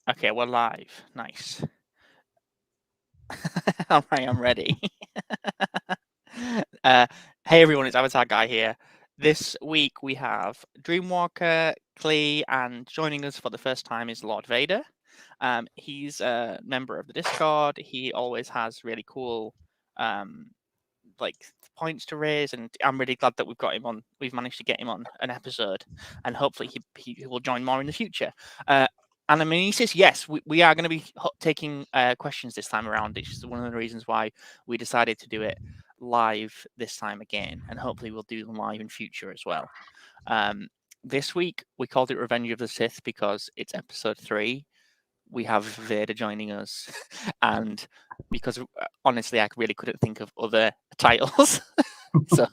Okay, we're live. Nice. All right, I'm ready. uh, hey everyone, it's Avatar Guy here. This week we have Dreamwalker, Klee, and joining us for the first time is Lord Vader. He's a member of the Discord. He always has really cool like points to raise, and I'm really glad that we've got him on. We've managed to get him on an episode, and hopefully he will join more in the future. And I mean, he says yes, we are going to be taking questions this time around. It's just one of the reasons why we decided to do it live this time again, and hopefully we'll do them live in future as well. This week we called it Revenge of the Sith because it's episode 3. We have Vader joining us, and because honestly, I really couldn't think of other titles. So,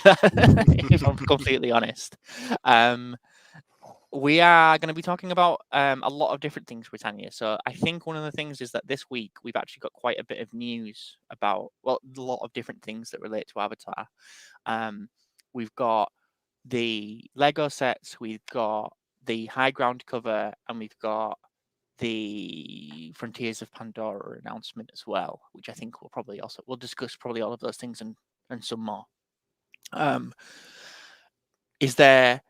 if I'm completely honest, we are going to be talking about a lot of different things, Britannia. So, I think one of the things is that this week we've actually got quite a bit of news about, well, a lot of different things that relate to Avatar. We've got the Lego sets, we've got the High Ground cover, and we've got the Frontiers of Pandora announcement as well, which I think we'll discuss probably all of those things and some more. Is there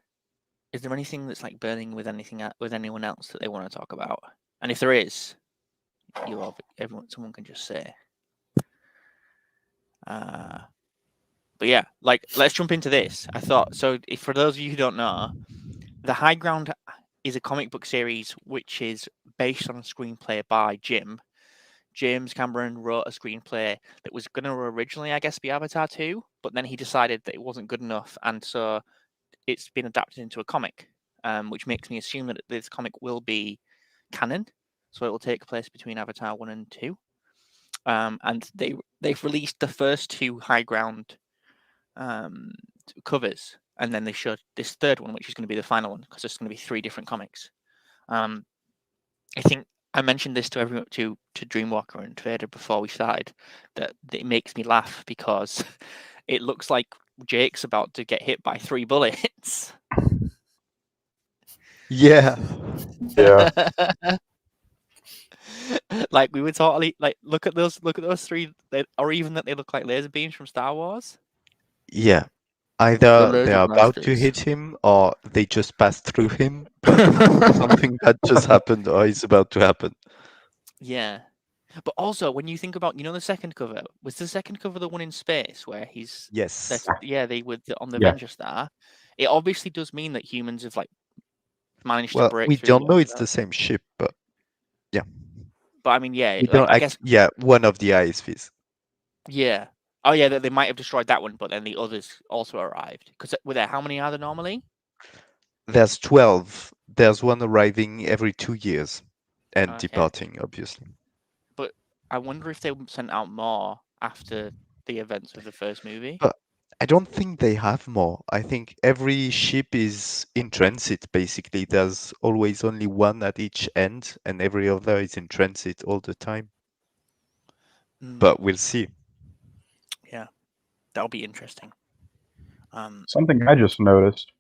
anything that's like burning with anyone else that they want to talk about? And if there is, someone can just say. But yeah, like let's jump into this. I thought so. If for those of you who don't know, the High Ground is a comic book series which is based on a screenplay by James Cameron wrote a screenplay that was going to originally, I guess, be Avatar 2, but then he decided that it wasn't good enough, and so it's been adapted into a comic, which makes me assume that this comic will be canon, so it will take place between Avatar 1 and 2. And they've released the first 2 High Ground covers, and then they showed this third one, which is going to be the final one, because there's going to be 3 different comics. I think I mentioned this to everyone, to Dreamwalker and Vader before we started, that it makes me laugh because it looks like Jake's about to get hit by 3 bullets. Yeah. Yeah. Like we were totally like look at those 3, or even that they look like laser beams from Star Wars. Yeah. The Either laser they're about to blasters. hit him or they just passed through him, but something that just happened or is about to happen. Yeah. But also, when you think about, the second cover, was the second cover the one in space where he's Yes. they were on the Yeah. Avenger Star? It obviously does mean that humans have like managed to Well, break we through the don't know Avenger it's Star. the same ship, but yeah. But I mean, yeah, We like don't I guess, yeah, one of the ISVs. yeah. Oh yeah, they might have destroyed that one, but then the others also arrived. Because were there, how many are there normally? There's 12. There's one arriving every 2 years and Okay, departing, obviously. but I wonder if they sent out more after the events of the first movie. But I don't think they have more. I think every ship is in transit, basically. There's always only one at each end, and every other is in transit all the time. But we'll see. Yeah, that'll be interesting. Something I just noticed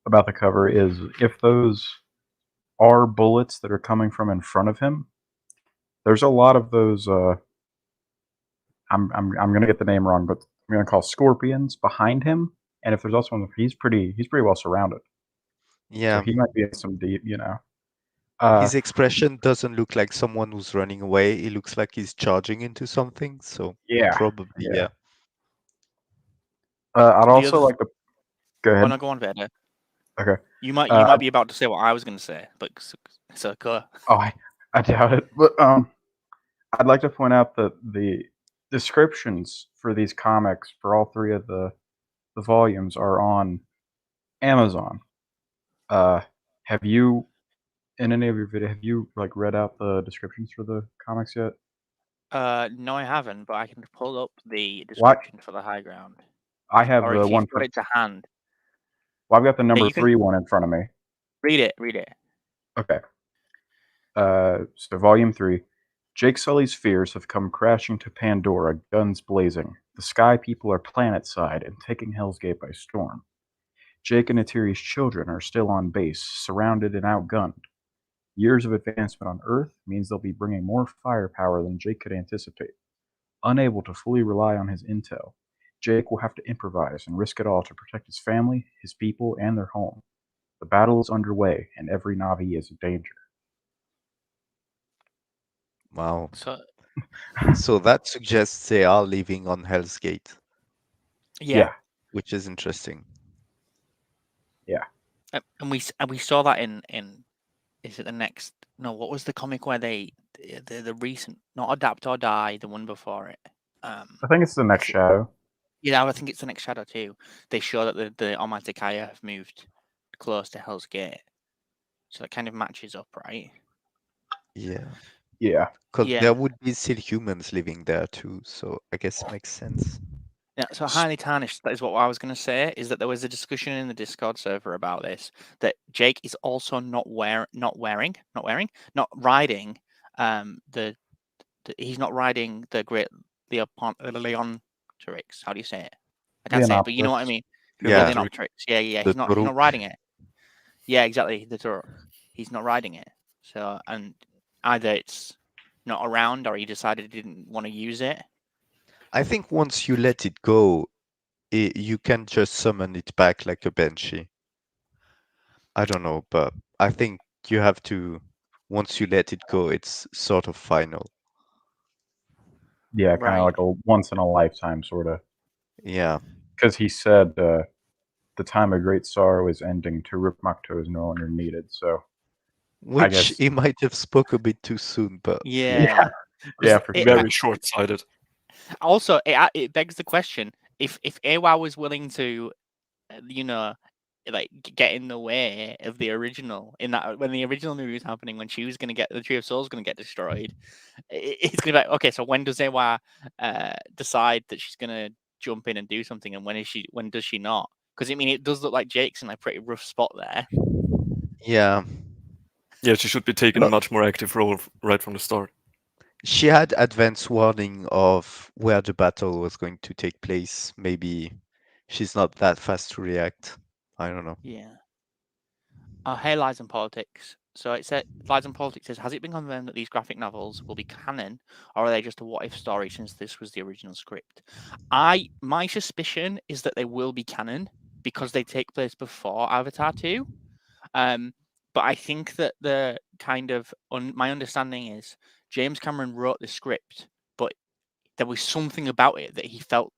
about the cover is if those are bullets that are coming from in front of him, there's a lot of those. I'm gonna get the name wrong, but I'm gonna call scorpions behind him. And if there's also one, he's pretty well surrounded. So Yeah. he might be in some deep, His expression doesn't look like someone who's running away. It looks like he's charging into something. So Yeah, probably, yeah. yeah. I'd The also other, like to go oh ahead. no, go on, Vader. Okay. You might Uh, be about to say what I was going to say, but so go. oh, I doubt it. But I'd like to point out that the descriptions for these comics for all 3 of the volumes are on Amazon. Have you, in any of your video, have you like read out the descriptions for the comics yet? No, I haven't, but I can pull up the What? description for the High Ground, I have or the if you've one got for. it to hand. Well, I've got the Yeah, number you can 3 one in front of me. read it. Read it. Okay. So volume 3. Jake Sully's fears have come crashing to Pandora, guns blazing. The sky people are planet-side and taking Hell's Gate by storm. Jake and Atiri's children are still on base, surrounded and outgunned. Years of advancement on Earth means they'll be bringing more firepower than Jake could anticipate. Unable to fully rely on his intel, Jake will have to improvise and risk it all to protect his family, his people, and their home. The battle is underway, and every Na'vi is in danger. Wow. So So that suggests they are living on Hell's Gate, yeah. which is interesting. And we saw that in is it the next? No, what was the comic where the recent, not Adapt or Die, the one before it? I think it's the next shadow. Yeah, I think it's the next Shadow too. They show that the Almighty Kaya have moved close to Hell's Gate, so it kind of matches up, right? Yeah. Yeah. Because Yeah. there would be still humans living there too, so I guess it makes sense. Yeah, so highly tarnished. That is what I was going to say. Is that there was a discussion in the Discord server about this, that Jake is also not riding. He's not riding the great Leon Turix. How do you say it? I can't say it, but you know what I Leonopteryx. mean. Yeah. Yeah, the Noptrix. Yeah. The He's not Turok. riding it. Yeah, exactly. The Turok. He's not riding it. So, and either it's not around or he decided he didn't want to use it. I think once you let it go, you can just summon it back like a Banshee. I don't know, but I think you have to, once you let it go, it's sort of final. Yeah, kind Right. of like a once in a lifetime sort of. Yeah. Because he said the time of great sorrow is ending. Turuk Makto is no longer needed. So Which guess- he might have spoke a bit too soon, but Yeah. yeah, for It- sure. Very short-sighted. Also, it begs the question: if Awa was willing to, like get in the way of the original, in that when the original movie was happening, when she was going to get the Tree of Souls going to get destroyed, it's going to be like, okay, so when does Awa decide that she's going to jump in and do something, and when does she not? Because I mean, it does look like Jake's in a pretty rough spot there. yeah. Yeah, she should be taking a But- much more active role right from the start. She had advance warning of where the battle was going to take place. Maybe she's not that fast to react. I don't know. Yeah. Hey, Lies and Politics. So it said, Lies and Politics says, has it been confirmed that these graphic novels will be canon, or are they just a what-if story since this was the original script? My suspicion is that they will be canon because they take place before Avatar 2. But I think that the kind of my understanding is James Cameron wrote the script, but there was something about it that he felt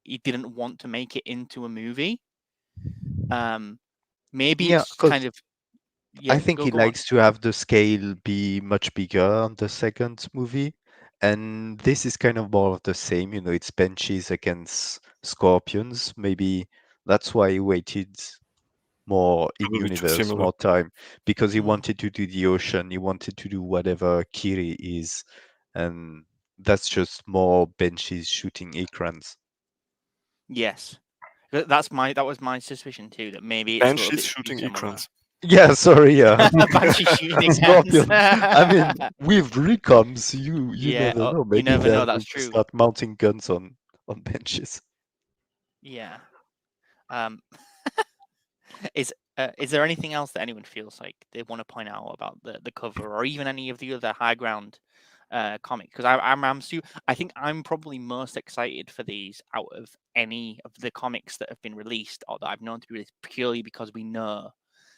he didn't want to make it into a movie. Maybe Yeah, it's 'cause kind of. Yeah, I think he go on. likes to have the scale be much bigger on the second movie. And this is kind of more of the same, it's Banshees against Scorpions. Maybe that's why he waited more in Probably too universe, similar. more time, because he Mm. wanted to do the ocean, he wanted to do whatever Kiri is, and that's just more Banshees shooting ekrans. Yes, that was my suspicion too. That maybe it's a little Banshees bit shooting similar. ekrans. Yeah, sorry, yeah. Banshee shooting Scorpion. hands. I mean, with recoms, you Yeah, never know. you Maybe never they're know. going That's to true. start mounting guns on benches. Yeah. Is there anything else that anyone feels like they want to point out about the cover, or even any of the other High Ground comics? Because I think I'm probably most excited for these out of any of the comics that have been released or that I've known to be released, purely because we know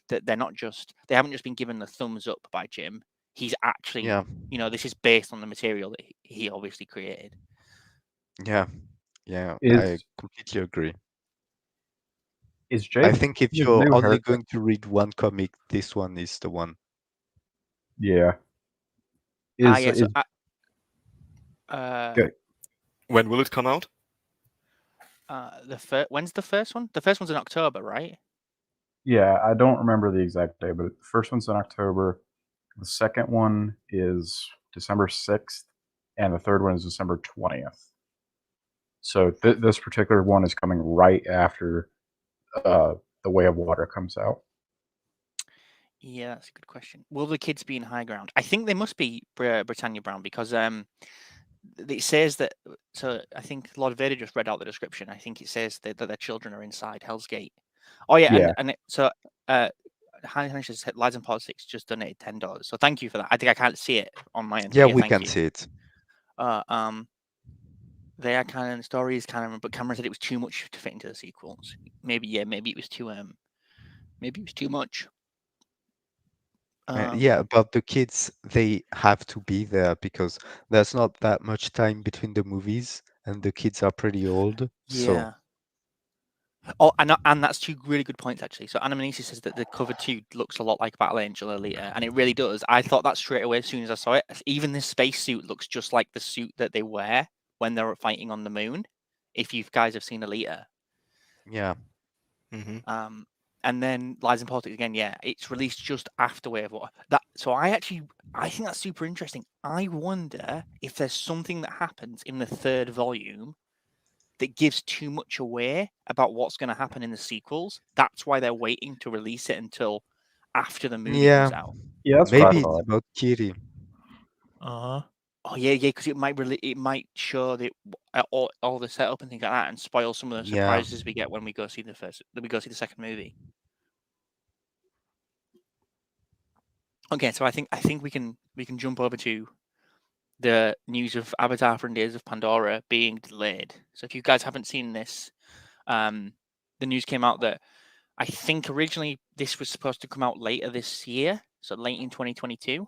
that they haven't just been given the thumbs up by Jim. He's actually, Yeah, this is based on the material that he obviously created. yeah, I Is completely agree. Jake? I think if his you're new only haircut? going to read one comic, this one is the one. Yeah. Yes. Good. When will it come out? When's the first one? The first one's in October, right? Yeah, I don't remember the exact day, but the first one's in October. The second one is December 6th, and the third one is December 20th. So this particular one is coming right after The Way of Water comes out. Yeah, that's a good question. Will the kids be in High Ground? I think they must be Britannia Brown because it says that. So I think Lord Vader just read out the description. I think it says that their children are inside Hell's Gate. Oh yeah, Yeah. and so Hannah says Lies and Politics just donated $10. So thank you for that. I think I can't see it on my end. Yeah, but we thank can you. see it. They are canon, stories canon, but Cameron said it was too much to fit into the sequels. Maybe it was too much. Yeah, but the kids, they have to be there because there's not that much time between the movies, and the kids are pretty old. So Yeah. Oh, and that's two really good points actually. So Anna Manisi says that the cover 2 looks a lot like Battle Angel Alita, and it really does. I thought that straight away as soon as I saw it. Even the spacesuit looks just like the suit that they wear when they're fighting on the moon. If you guys have seen Alita. yeah, And then Lies and Politics again, yeah, it's released just after Wave War. So I think that's super interesting. I wonder if there's something that happens in the 3rd volume that gives too much away about what's going to happen in the sequels. That's why they're waiting to release it until after the movie comes out. Yeah, that's what I maybe it's thought. about Kiri. Oh yeah, because it might show the all the setup and things like that, and spoil some of the Yeah. surprises we get when we go see the second movie. Okay, so I think we can jump over to the news of Avatar: Frontiers of Pandora being delayed. So if you guys haven't seen this, the news came out that I think originally this was supposed to come out later this year, so late in 2022.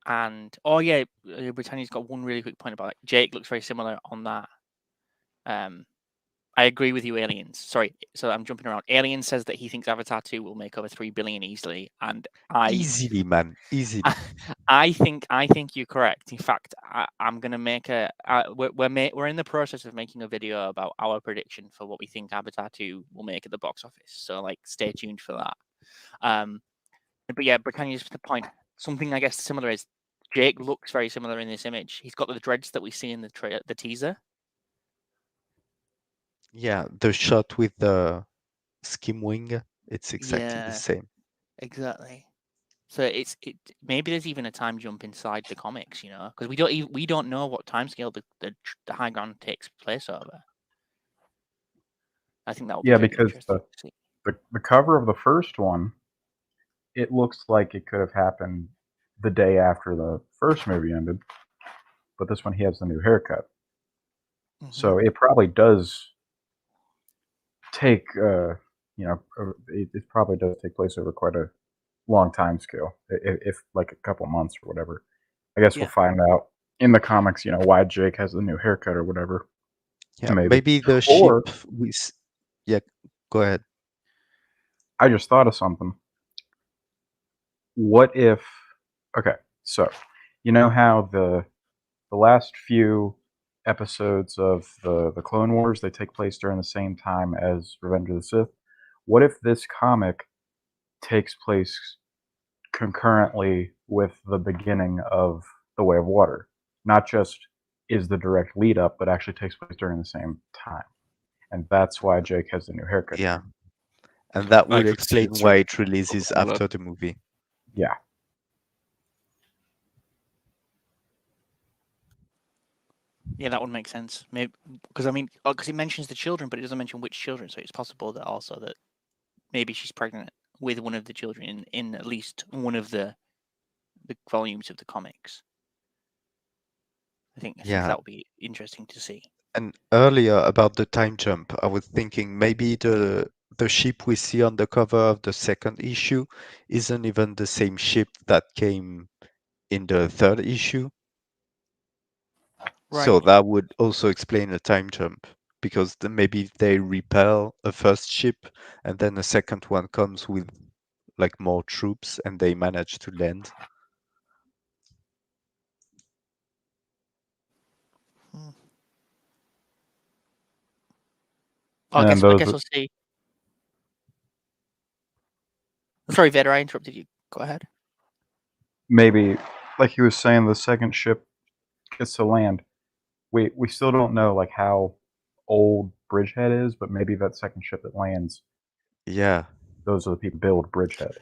And Britannia's got one really quick point about it. Jake looks very similar on that. I agree with you, Aliens. Sorry, so I'm jumping around. Alien says that he thinks Avatar 2 will make over 3 billion easily, and Easily, man, easily. I think you're correct. In fact, I'm gonna make we're in the process of making a video about our prediction for what we think Avatar 2 will make at the box office. So stay tuned for that. But yeah, Britannia's the point. Something I guess similar is Jake looks very similar in this image. He's got the dreads that we see in the teaser. Yeah, the shot with the skim wing, it's exactly the same. Exactly. So maybe there's even a time jump inside the comics, because we don't know what timescale the High Ground takes place over. I think that would be very because interesting to see. the cover of the first one, it looks like it could have happened the day after the first movie ended, but this one he has the new haircut, so it probably does take it probably does take place over quite a long time scale, if like a couple months or whatever. I guess we'll find out in the comics, why Jake has the new haircut or whatever. Yeah, maybe the ship yeah, go ahead. I just thought of something. What if, okay, so you know how the last few episodes of the Clone Wars, they take place during the same time as Revenge of the Sith? What if this comic takes place concurrently with the beginning of The Way of Water? Not just is the direct lead up, but actually takes place during the same time. And that's why Jake has the new haircut. Yeah. And that would could see explain it why it releases overlap. after the movie. Yeah. Yeah, that would make sense. Maybe because because it mentions the children, but it doesn't mention which children. So it's possible that also that maybe she's pregnant with one of the children in at least one of the volumes of the comics. I think that would be interesting to see. And earlier about the time jump, I was thinking maybe the ship we see on the cover of the second issue isn't even the same ship that came in the third issue. Right. So that would also explain a time jump, because maybe they repel a first ship and then a second one comes with like more troops and they manage to land. I guess we'll see. Sorry, Vader, I interrupted you. Go ahead. Maybe, like he was saying, the second ship gets to land. We still don't know like how old Bridgehead is, but maybe that second ship that lands. Yeah. Those are the people who build Bridgehead.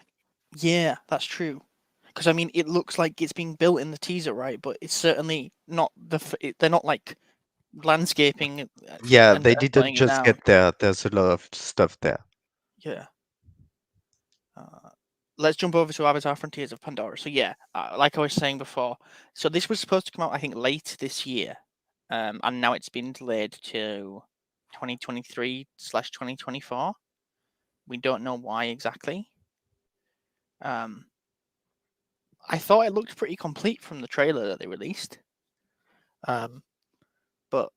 Yeah, that's true. Because it looks like it's being built in the teaser, right? But it's certainly not they're not like landscaping. Yeah, they didn't just get there. There's a lot of stuff there. Yeah. Let's jump over to Avatar: Frontiers of Pandora. So yeah, like I was saying before, so this was supposed to come out I think late this year, and now it's been delayed to 2023/2024. We don't know why exactly. I thought it looked pretty complete from the trailer that they released. But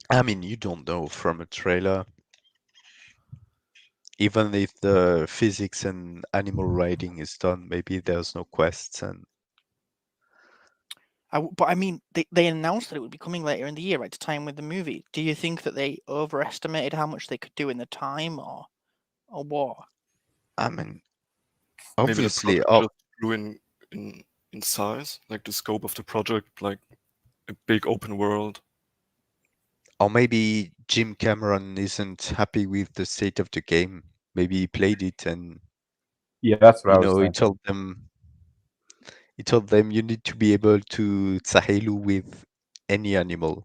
I mean, you don't know from a trailer. Even if the physics and animal riding is done, maybe there's no quests and but I mean, they announced that it would be coming later in the year, right, to time with the movie. Do you think that they overestimated how much they could do in the time, or what? I mean, Maybe the obviously, project just grew in size, like the scope of the project, like a big open world. or maybe Jim Cameron isn't happy with the state of the game. Maybe he played it and Yeah, that's what I was he thinking. told them you need to be able to tsahelu with any animal.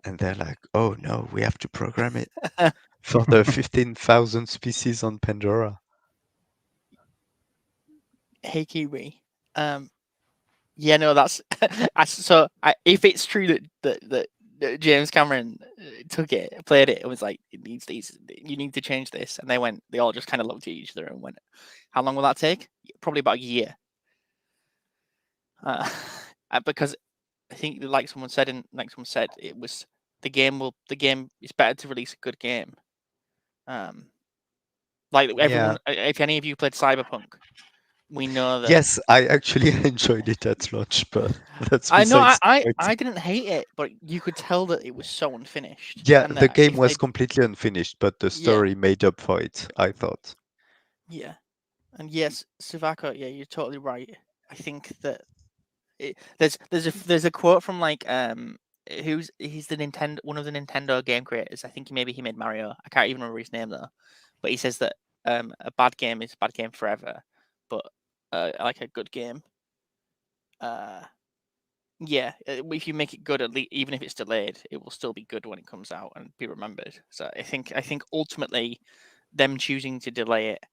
And they're like, oh no, we have to program it for the 15,000 species on Pandora. Hey Kiwi. Yeah, no, that's so. If it's true that James Cameron played it, and was like, it needs these. You need to change this, and they all just kind of looked at each other and went, "How long will that take? Probably about a year." Because I think, like someone said, it was the game. It's better to release a good game. Like everyone, if any of you played Cyberpunk, we know that. Yes, I actually enjoyed it at launch, but that's I know besides the point. I didn't hate it, but you could tell that it was so unfinished. Yeah, and the that game if was they, completely unfinished, but the Yeah. story made up for it, I thought. yeah, and yes, Savako, yeah, you're totally right. I think that there's a quote from like he's one of the Nintendo game creators. I think maybe he made Mario. I can't even remember his name though, but he says that a bad game is a bad game forever, but like a good game. Yeah, if you make it good, at least even if it's delayed, it will still be good when it comes out and be remembered. So I think ultimately, them choosing to delay it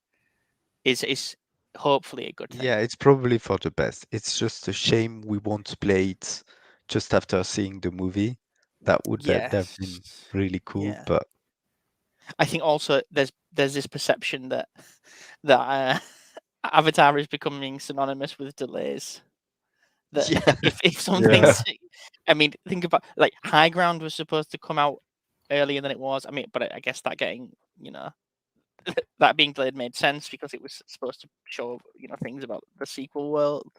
is hopefully a good thing. Yeah, it's probably for the best. It's just a shame we won't play it just after seeing the movie. That would have been really cool, Yeah. but I think also there's this perception that Avatar is becoming synonymous with delays. That yeah, if something's, I mean, think about like High Ground was supposed to come out earlier than it was. I mean, but I guess that getting that being delayed made sense because it was supposed to show things about the sequel world.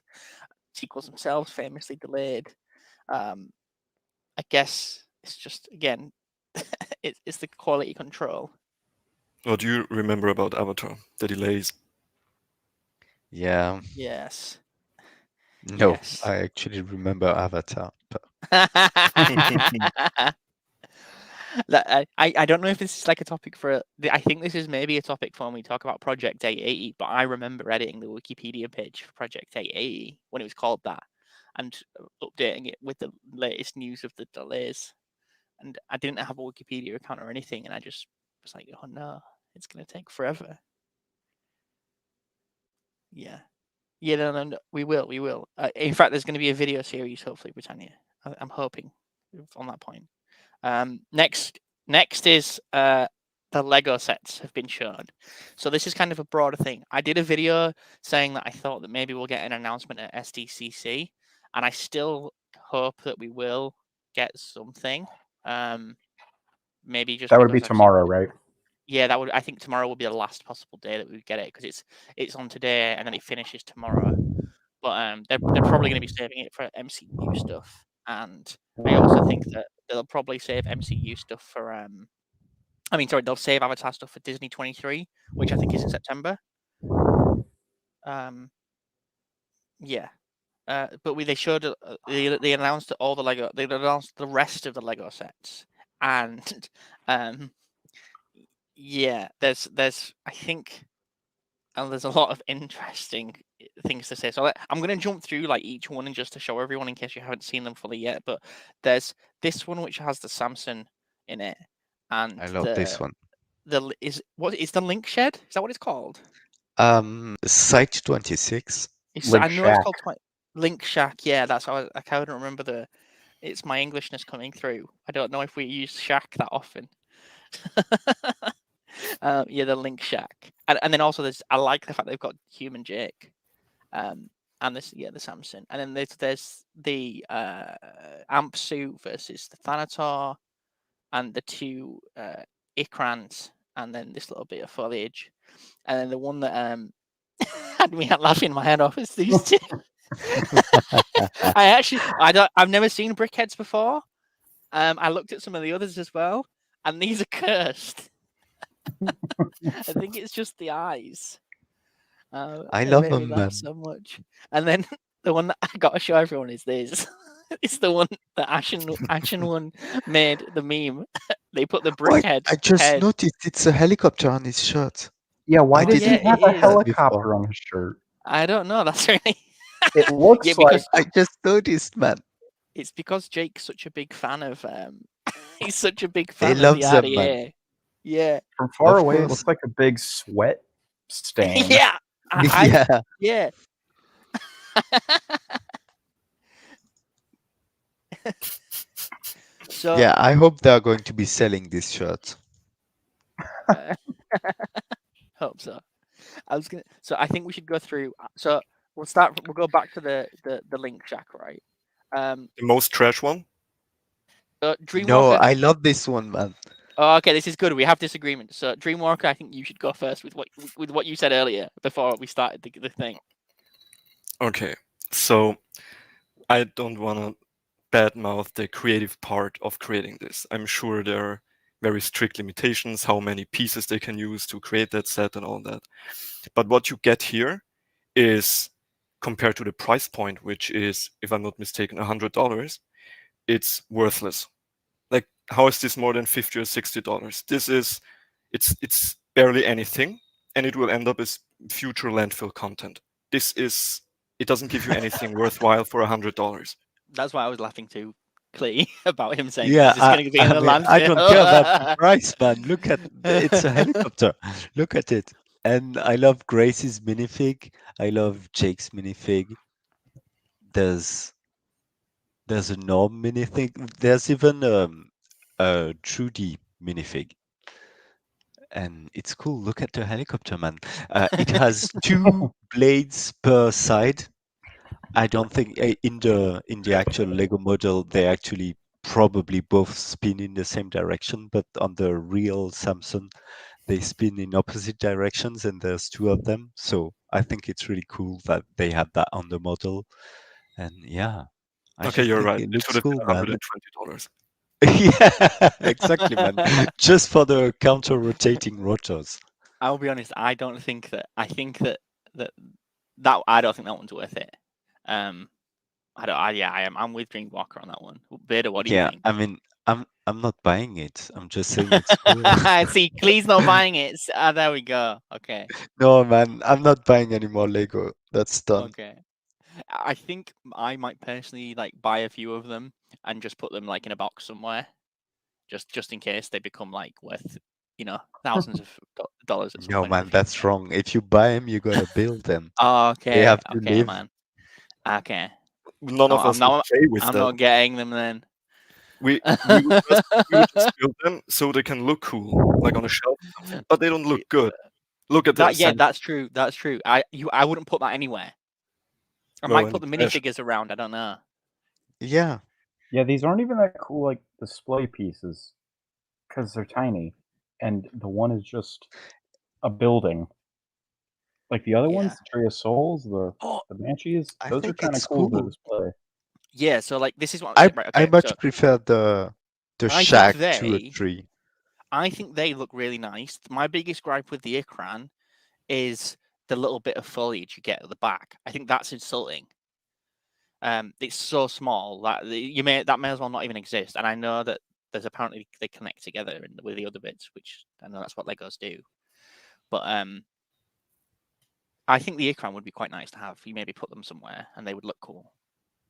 Sequels themselves famously delayed. I guess it's just again, it's the quality control. What do you remember about Avatar? The delays. yeah. Yes. No, Yes. I actually remember Avatar, but I don't know if this is like a topic for. I think this is maybe a topic for when we talk about Project 880. But I remember editing the Wikipedia page for Project 880 when it was called that, and updating it with the latest news of the delays. And I didn't have a Wikipedia account or anything, and I just was like, "Oh no, it's gonna take forever." Yeah, no, we will. In fact, there's going to be a video series, hopefully, Britannia. I'm hoping on that point. Next is the Lego sets have been shown. So this is kind of a broader thing. I did a video saying that I thought that maybe we'll get an announcement at SDCC, and I still hope that we will get something. Maybe just That would be because I've seen- tomorrow, right? Yeah, I think tomorrow will be the last possible day that we would get it because it's on today and then it finishes tomorrow. But they're probably going to be saving it for MCU stuff, and I also think that they'll probably save MCU stuff for they'll save Avatar stuff for Disney 23, which I think is in September. Yeah. But they showed they announced all the Lego. They announced the rest of the Lego sets, and yeah, there's I think, and there's a lot of interesting things to say. So I'm going to jump through like each one and just to show everyone in case you haven't seen them fully yet. But there's this one which has the Samson in it, and I love this one. is the link shed? Is that what it's called? Site 26. Link I know it's Shack. called Link Shack. Yeah, that's how I can't remember the. It's my Englishness coming through. I don't know if we use Shack that often. Yeah, the Link Shack, and then also I like the fact they've got Human Jake, and the Samson, and then there's the Amp suit versus the Thanator, and the two Ikrans, and then this little bit of foliage, and then the one that had me laughing my head off is these two. I've never seen brickheads before. I looked at some of the others as well, and these are cursed. I think it's just the eyes. I It love made me them, laugh man. so much. And then the one that I got to show everyone is this. It's the one that Action one made the meme. They put the Why? brickhead I just head. noticed it's a helicopter on his shirt. Yeah, why I does yeah, he have it a is. helicopter on his shirt? I don't know. That's really. It looks Yeah, like because I just noticed, man. it's because Jake's such a big fan of. He's such a big He fan of loves the them, man. RDA. Yeah. from far Of away. It course. looks like a big sweat stain. Yeah. Yeah. Yeah. So Yeah, I hope they are going to be selling this shirt. hope so. So I think we should go through. So we'll go back to the Link Shack, right? The most trash one? Dreamwalker. No, I love this one, man. Oh, okay, this is good. We have disagreement. So Dreamwalker, I think you should go first with what you said earlier before we started the thing. Okay, so I don't want to badmouth the creative part of creating this. I'm sure there are very strict limitations, how many pieces they can use to create that set and all that. But what you get here is, compared to the price point, which is, if I'm not mistaken, $100, it's worthless. Like, how is this more than $50 or $60? This is, it's barely anything, and it will end up as future landfill content. It doesn't give you anything worthwhile for $100. That's why I was laughing to Clee about him saying Yeah, this is going to be in the mean, landfill. I don't care about the price, man. Look at it's a helicopter. Look at it. And I love Grace's minifig. I love Jake's minifig. There's a Norm minifig. There's even a Trudy minifig. And it's cool. Look at the helicopter, man. It has 2 blades per side. I don't think in the actual Lego model they actually probably both spin in the same direction, but on the real Samsung they spin in opposite directions, and there's 2 of them. So I think it's really cool that they have that on the model. And yeah, I Okay, just you're think right. it It should looks have cool, been man. $120. Yeah, exactly, man. Just for the counter rotating rotors. I'll be honest. I don't think that. I think that I don't think that one's worth it. I am. I'm with Dreamwalker on that one. Beta, what do you Yeah, think? I mean, I'm not buying it. I'm just saying it's cool. See, Clee's not buying it. There we go. Okay. No, man, I'm not buying any more Lego. That's done. Okay. I think I might personally like buy a few of them and just put them like in a box somewhere, just in case they become like worth, thousands of dollars at some No, point in the man, that's future. wrong. If you buy them, you gotta build them. They Okay, have to okay, live. man. Okay. None No, of us would pay with I'm that. not getting them then. We would just build them so they can look cool, like on a shelf or something, but they don't look good. Look at the assembly. That's true. That's true. I wouldn't put that anywhere. I Well, might in put the the trash. minifigures around. I don't know. Yeah. Yeah, these aren't even that cool, like display pieces, because they're tiny, and the one is just a building. Like the other ones, Yeah. the Tree of Souls, the Oh, Banshees, I those are think kind of it's cool to cool. display. yeah. So like, this is what I right. I Okay. much So prefer the I think shack to a they. tree. I think they look really nice. My biggest gripe with the Ikran is the little bit of foliage you get at the back. I think that's insulting. It's so small that that may as well not even exist. And I know that there's apparently they connect together with the other bits, which I know that's what Legos do. But I think the Ikran would be quite nice to have. You maybe put them somewhere and they would look cool.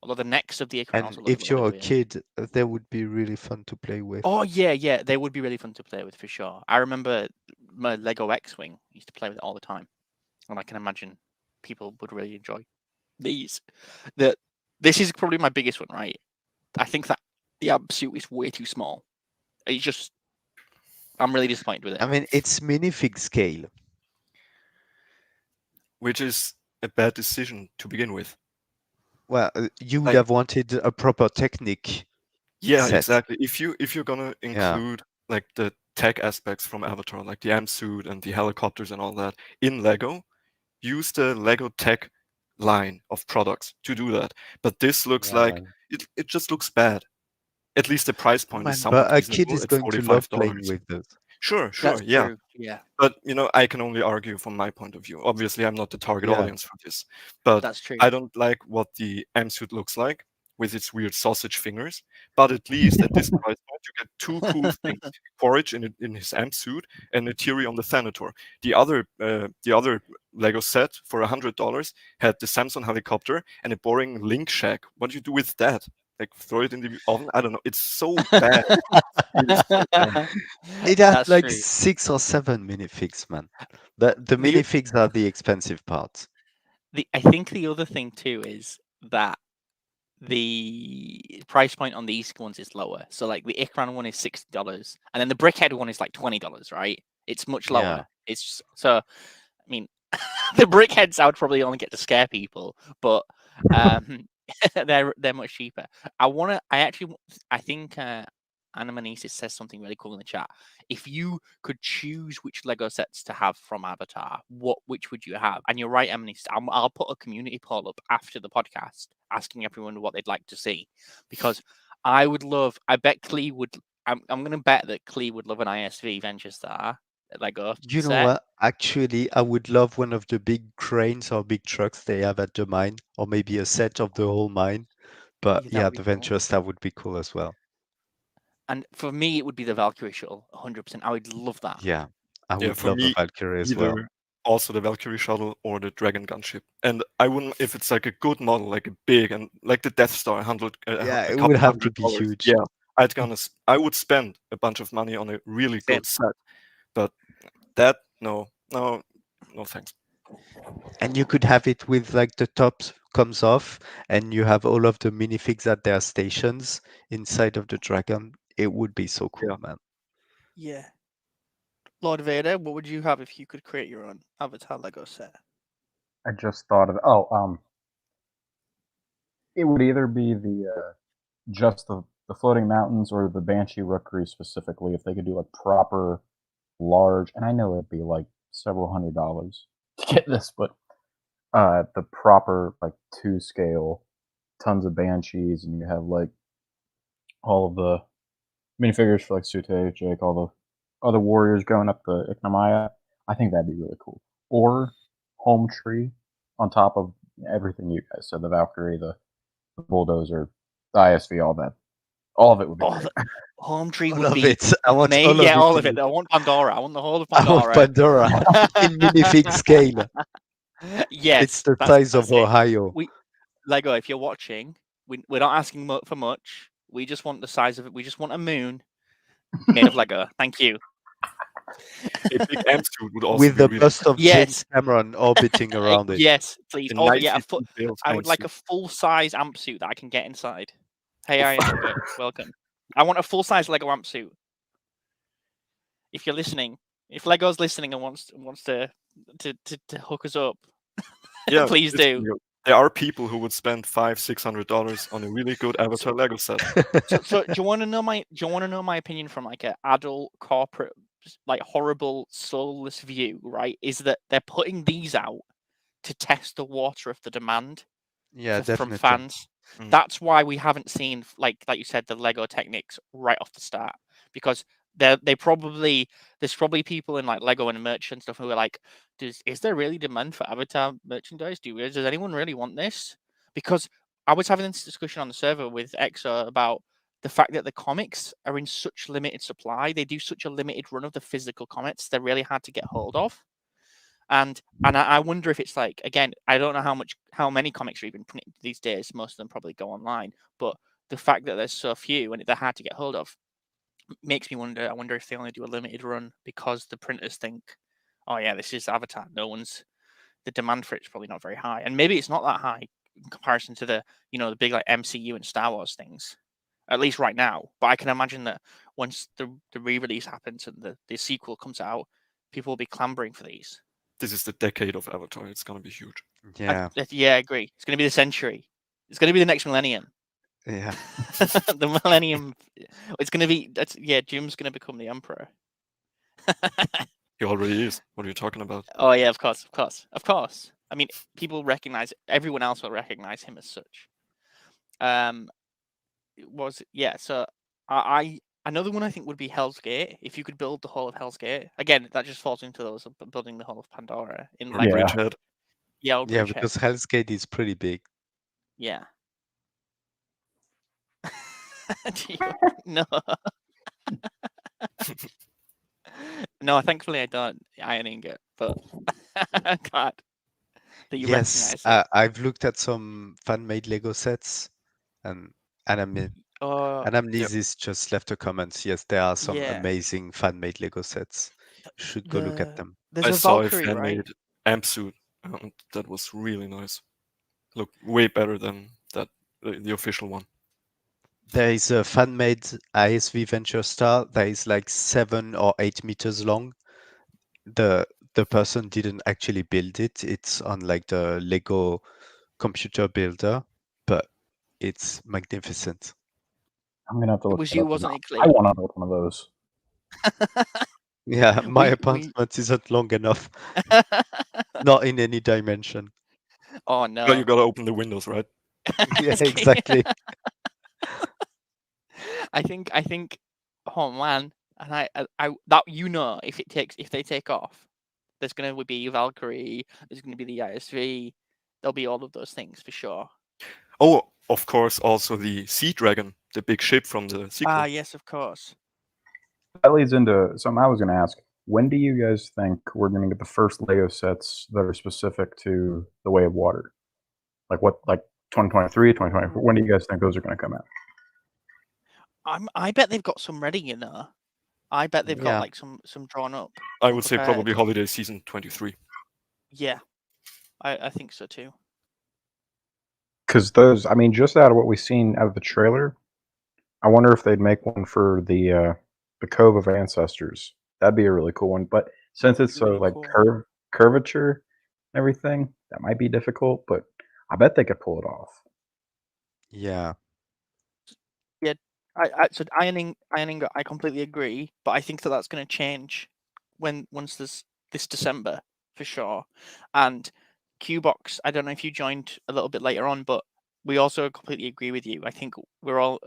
Although the necks of the Ikran And also look a if little you're a bit weird. kid, they would be really fun to play with. Oh yeah, they would be really fun to play with for sure. I remember my Lego X-Wing. I used to play with it all the time, and I can imagine people would really enjoy these. This is probably my biggest one, right? I think that the Absuit is way too small. It's just, I'm really disappointed with it. I mean, it's minifig scale. Which is a bad decision to begin with. Well, you would Like- have wanted a proper Technic. Yeah, set. exactly. If you're gonna include like the tech aspects from Avatar, like the amp suit and the helicopters and all that in Lego, use the Lego tech line of products to do that. But this looks like it just looks bad. At least the price point is Man, somewhat but a kid reasonable is at going to love playing $45. with this. Sure, That's yeah. true. Yeah, But I can only argue from my point of view. Obviously, I'm not the target Yeah. audience for this. But that's true. I don't like what the M suit looks like with its weird sausage fingers. But at least at this price point, you get two cool things: Quaritch in his amp suit and Neytiri on the Thanator. The other Lego set for $100 had the Samsung helicopter and a boring Link shack. What do you do with that? Like throw it in the oven? I don't know. It's so bad. It has That's like true. 6 or 7 minifigs, man. The The- minifigs are the expensive part. I think the other thing too is that the price point on these ones is lower. So like the Ikran one is $60, and then the Brickhead one is like $20, right? It's much lower. Yeah. It's so, I mean, the Brickheads I would probably only get to scare people, but they're much cheaper. I think Animanesis says something really cool in the chat. If you could choose which Lego sets to have from Avatar, which would you have? And you're right, Animanesis. I'll put a community poll up after the podcast asking everyone what they'd like to see, because I bet Klee would. I'm going to bet that Klee would love an ISV Venture Star Lego You know set. what? Actually, I would love one of the big cranes or big trucks they have at the mine, or maybe a set of the whole mine. But That yeah, would be the cool. Venture Star would be cool as well. And for me, it would be the Valkyrie shuttle, 100%. I would love that. Yeah, I Yeah, would for love me, a Valkyrie as either well. also the Valkyrie shuttle or the Dragon gunship. And I wouldn't, if it's like a good model, like a big and like the Death Star, Yeah, a it couple would have to be $100. huge. Yeah, I would spend a bunch of money on a really Same. good set. But that no thanks. And you could have it with like the top comes off, and you have all of the minifigs at their stations inside of the dragon. It would be so cool, Yeah. man. Yeah. Lord Vader, what would you have if you could create your own Avatar Lego set? I just thought of it would either be just the floating mountains or the Banshee Rookery specifically, if they could do like proper large, and I know it'd be like several $100s to get this, but the proper like 2 scale, tons of Banshees, and you have like all of the minifigures for like Sute, Jake, all the other warriors going up the Iknamaya. I think that'd be really cool. Or Home Tree on top of everything you guys said, the Valkyrie, the bulldozer, the ISV, all that. All of it would be great. The Home Tree All would of be it. I want all of yeah, it. all in of it. I want Pandora. I want the whole of I want Pandora. Pandora in minifig scale. Yes, It's the that's- size of that's it. Ohio. Lego, if you're watching, we're not asking for much. We just want the size of it. We just want a moon made of Lego. Thank you. A big amp suit would also With be the really bust of Yes. James Cameron orbiting around it. Yes, please. a Oh, yeah, 19 scale I amp would like suit. a full-size amp suit that I can get inside. Hey, I am welcome. I want a full-size Lego amp suit. If you're listening, if Lego's listening and wants to hook us up, Yeah, please it's do. real. There are people who would spend $500-$600 on a really good Avatar Lego set. So do you want to know my opinion from like an adult corporate, like horrible soulless view? Right, is that they're putting these out to test the water of the demand Yeah, from definitely. fans. Mm. That's why we haven't seen like you said the Lego Technics right off the start, because there's probably people in like Lego and merch and stuff who are like, is there really demand for Avatar merchandise? Does anyone really want this? Because I was having this discussion on the server with EXO about the fact that the comics are in such limited supply. They do such a limited run of the physical comics. They're really hard to get hold of. And I wonder if it's like, again, I don't know how many comics are even printed these days. Most of them probably go online, but the fact that there's so few and they're hard to get hold of makes me wonder. I wonder if they only do a limited run because the printers think, oh yeah, this is Avatar. The demand for it's probably not very high, and maybe it's not that high in comparison to the the big like MCU and Star Wars things, at least right now. But I can imagine that once the re-release happens and the sequel comes out, people will be clamoring for these. This is the decade of Avatar. It's gonna be huge. Yeah. I agree. It's going to be the century. It's going to be the next millennium. Yeah. The millennium. It's going to be. Jim's going to become the emperor. He already is. What are you talking about? Oh yeah, of course. I mean, people recognize. Everyone else will recognize him as such. So another one I think would be Hell's Gate. If you could build the whole of Hell's Gate, again, that just falls into those of building the whole of Pandora in Or like Bridgehead. yeah, Yeah, because Hell's Gate is pretty big. yeah. No. No, thankfully I don't ironing it, but I'm glad that you Yes, recognize it. I've looked at some fan-made Lego sets, and Anamnesis just left a comment. Yes, there are some Yeah. amazing fan-made Lego sets. You should go look at them. There's I a saw Valkyrie, a right? fan-made amp suit, and that was really nice. Looked way better than the official one. There is a fan-made ISV Venture Star that is like 7 or 8 meters long. The person didn't actually build it. It's on like the Lego computer builder, but it's magnificent. I'm gonna have to It look. was that you, up. wasn't it, I Clee? want to build one of those. Yeah, my We- apartment isn't long enough. Not in any dimension. Oh no. Well, you gotta open the windows, right? Yeah, exactly. I think oh man, and I that if they take off, there's going to be Valkyrie, there's going to be the ISV, there'll be all of those things for sure. Oh, of course, also the Sea Dragon, the big ship from the sequel. Ah, yes, of course. That leads into something I was going to ask. When do you guys think we're going to get the first Lego sets that are specific to the Way of Water? Like 2023, 2024? When do you guys think those are going to come out? I bet they've got some ready, you know. I bet they've got Yeah. like some drawn up. I would say prepared. probably holiday season 23. Yeah, I think so too. Because those, I mean, just out of what we've seen out of the trailer, I wonder if they'd make one for the Cove of Ancestors. That'd be a really cool one. But since it's so Really like cool. curvature and everything, that might be difficult. But I bet they could pull it off. Yeah. So ironing, I completely agree, but I think that's going to change once this December for sure. And Qbox, I don't know if you joined a little bit later on, but we also completely agree with you. I think we're all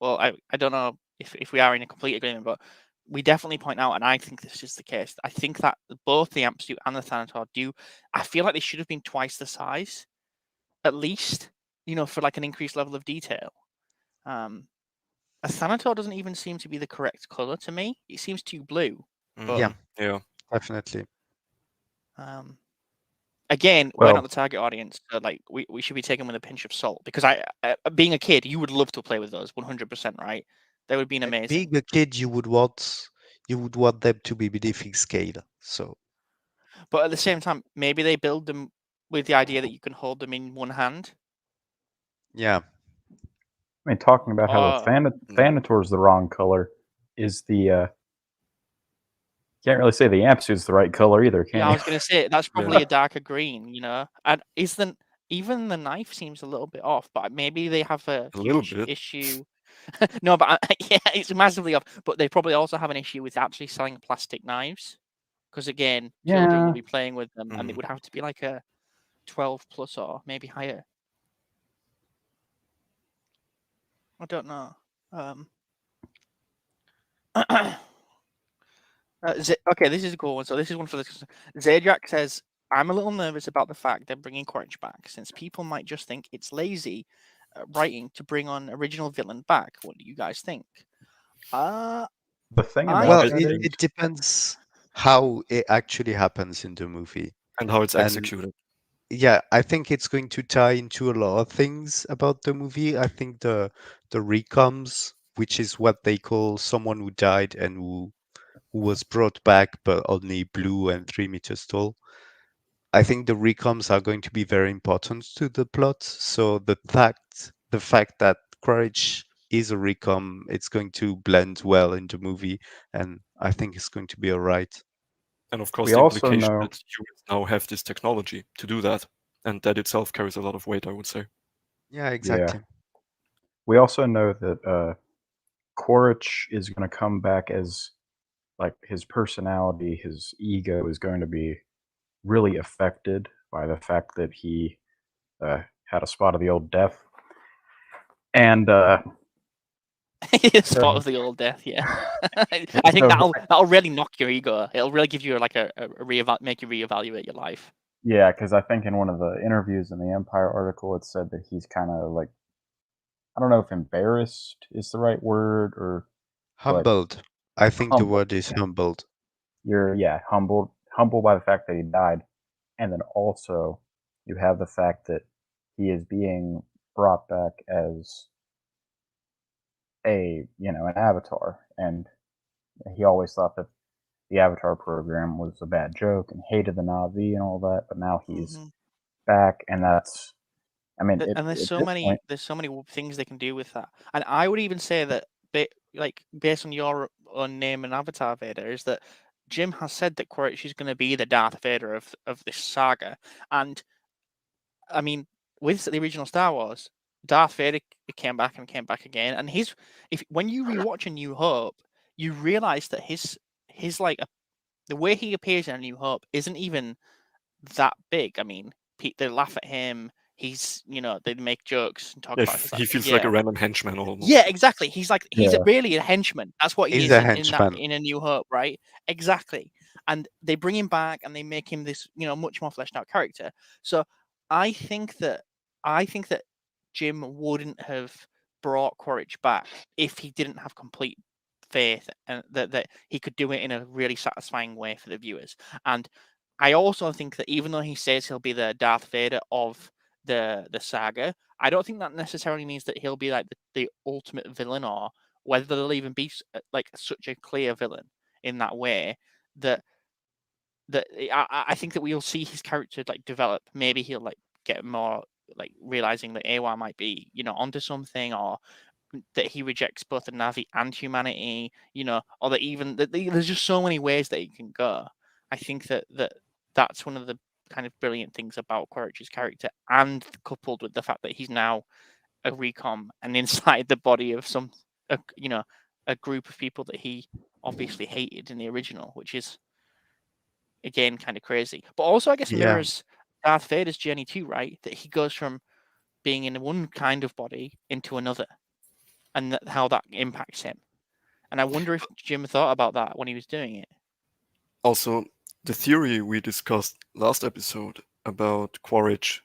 I don't know if we are in a complete agreement, but we definitely point out, and I think this is the case. I think that both the Amp Suit and the Thanator I feel like they should have been twice the size, at least, for like an increased level of detail. A Thanator doesn't even seem to be the correct color to me. It seems too blue. But, Yeah, Definitely. Again, we're Well- not the target audience. So like we should be taken with a pinch of salt because being a kid, you would love to play with those 100%, right? They would be amazing. Being a kid, you would want them to be beneath scale. So But at the same time, maybe they build them with the idea that you can hold them in one hand. yeah. I mean, talking about how the Thanator's the wrong color is the. Can't really say the Amp Suit's the right color either, can Yeah, you? I was gonna say that's probably a darker green, And even the knife seems a little bit off, but maybe they have a little huge bit. issue. No, but yeah, it's massively off. But they probably also have an issue with actually selling plastic knives, because again, children will Yeah. be playing with them, and it would have to be like a 12 plus or maybe higher. I don't know. Okay, this is a cool one. So this is one for the Zadrak says, I'm a little nervous about the fact they're bringing Quaritch back, since people might just think it's lazy writing to bring on original villain back. What do you guys think? The thing I- about Well, that is, it depends how it actually happens in the movie. And how it's And executed. yeah, I think it's going to tie into a lot of things about the movie. I think the recoms, which is what they call someone who died and who was brought back but only blue and 3 meters tall. I think the recoms are going to be very important to the plot. So the fact that Quaritch is a recom, it's going to blend well in the movie, and I think it's going to be all right. And of course, We the also implication know- that humans now have this technology to do that, and that itself carries a lot of weight, I would say. Yeah, exactly. We also know that Quaritch is going to come back as, like, his personality, his ego is going to be really affected by the fact that he had a spot of the old death. And Spot of the old death, yeah. I think So- that'll really knock your ego. It'll really give you like make you reevaluate your life. yeah, because I think in one of the interviews in the Empire article, it said that he's kind of like, I don't know if embarrassed is the right word, or Humbled. I think the humbled, word is yeah. humbled. You're humbled by the fact that he died, and then also you have the fact that he is being brought back as an avatar, and he always thought that the Avatar program was a bad joke and hated the Na'vi and all that, but now he's back, and that's, I mean, And there's at so this many point, things they can do with that. And I would even say that, based on your own name and avatar, Vader, is that Jim has said that Quaritch is going to be the Darth Vader of this saga. And I mean, with the original Star Wars, Darth Vader came back and came back again. And when you rewatch A New Hope, you realize that the way he appears in A New Hope isn't even that big. I mean, they laugh at him. He's, they make jokes and talk about his. He feels like a random henchman almost. Yeah, exactly. He's Yeah. really a henchman. That's what he He's is a in henchman. in A New Hope, right? Exactly. And they bring him back and they make him this, much more fleshed out character. So I think that Jim wouldn't have brought Quaritch back if he didn't have complete faith and that he could do it in a really satisfying way for the viewers. And I also think that even though he says he'll be the Darth Vader of the saga, I don't think that necessarily means that he'll be like the ultimate villain, or whether they'll even be like such a clear villain in that way. That I think that we'll see his character like develop. Maybe he'll like get more like realizing that Awa might be onto something, or that he rejects both the Na'vi and humanity, or that there's just so many ways that he can go. I think that's one of the kind of brilliant things about Quaritch's character, and coupled with the fact that he's now a recom and inside the body of a group of people that he obviously hated in the original, which is again kind of crazy. But also, I guess, Yeah. mirrors Darth Vader's journey too, right? That he goes from being in one kind of body into another, and how that impacts him. And I wonder if Jim thought about that when he was doing it. Also, the theory we discussed last episode about Quaritch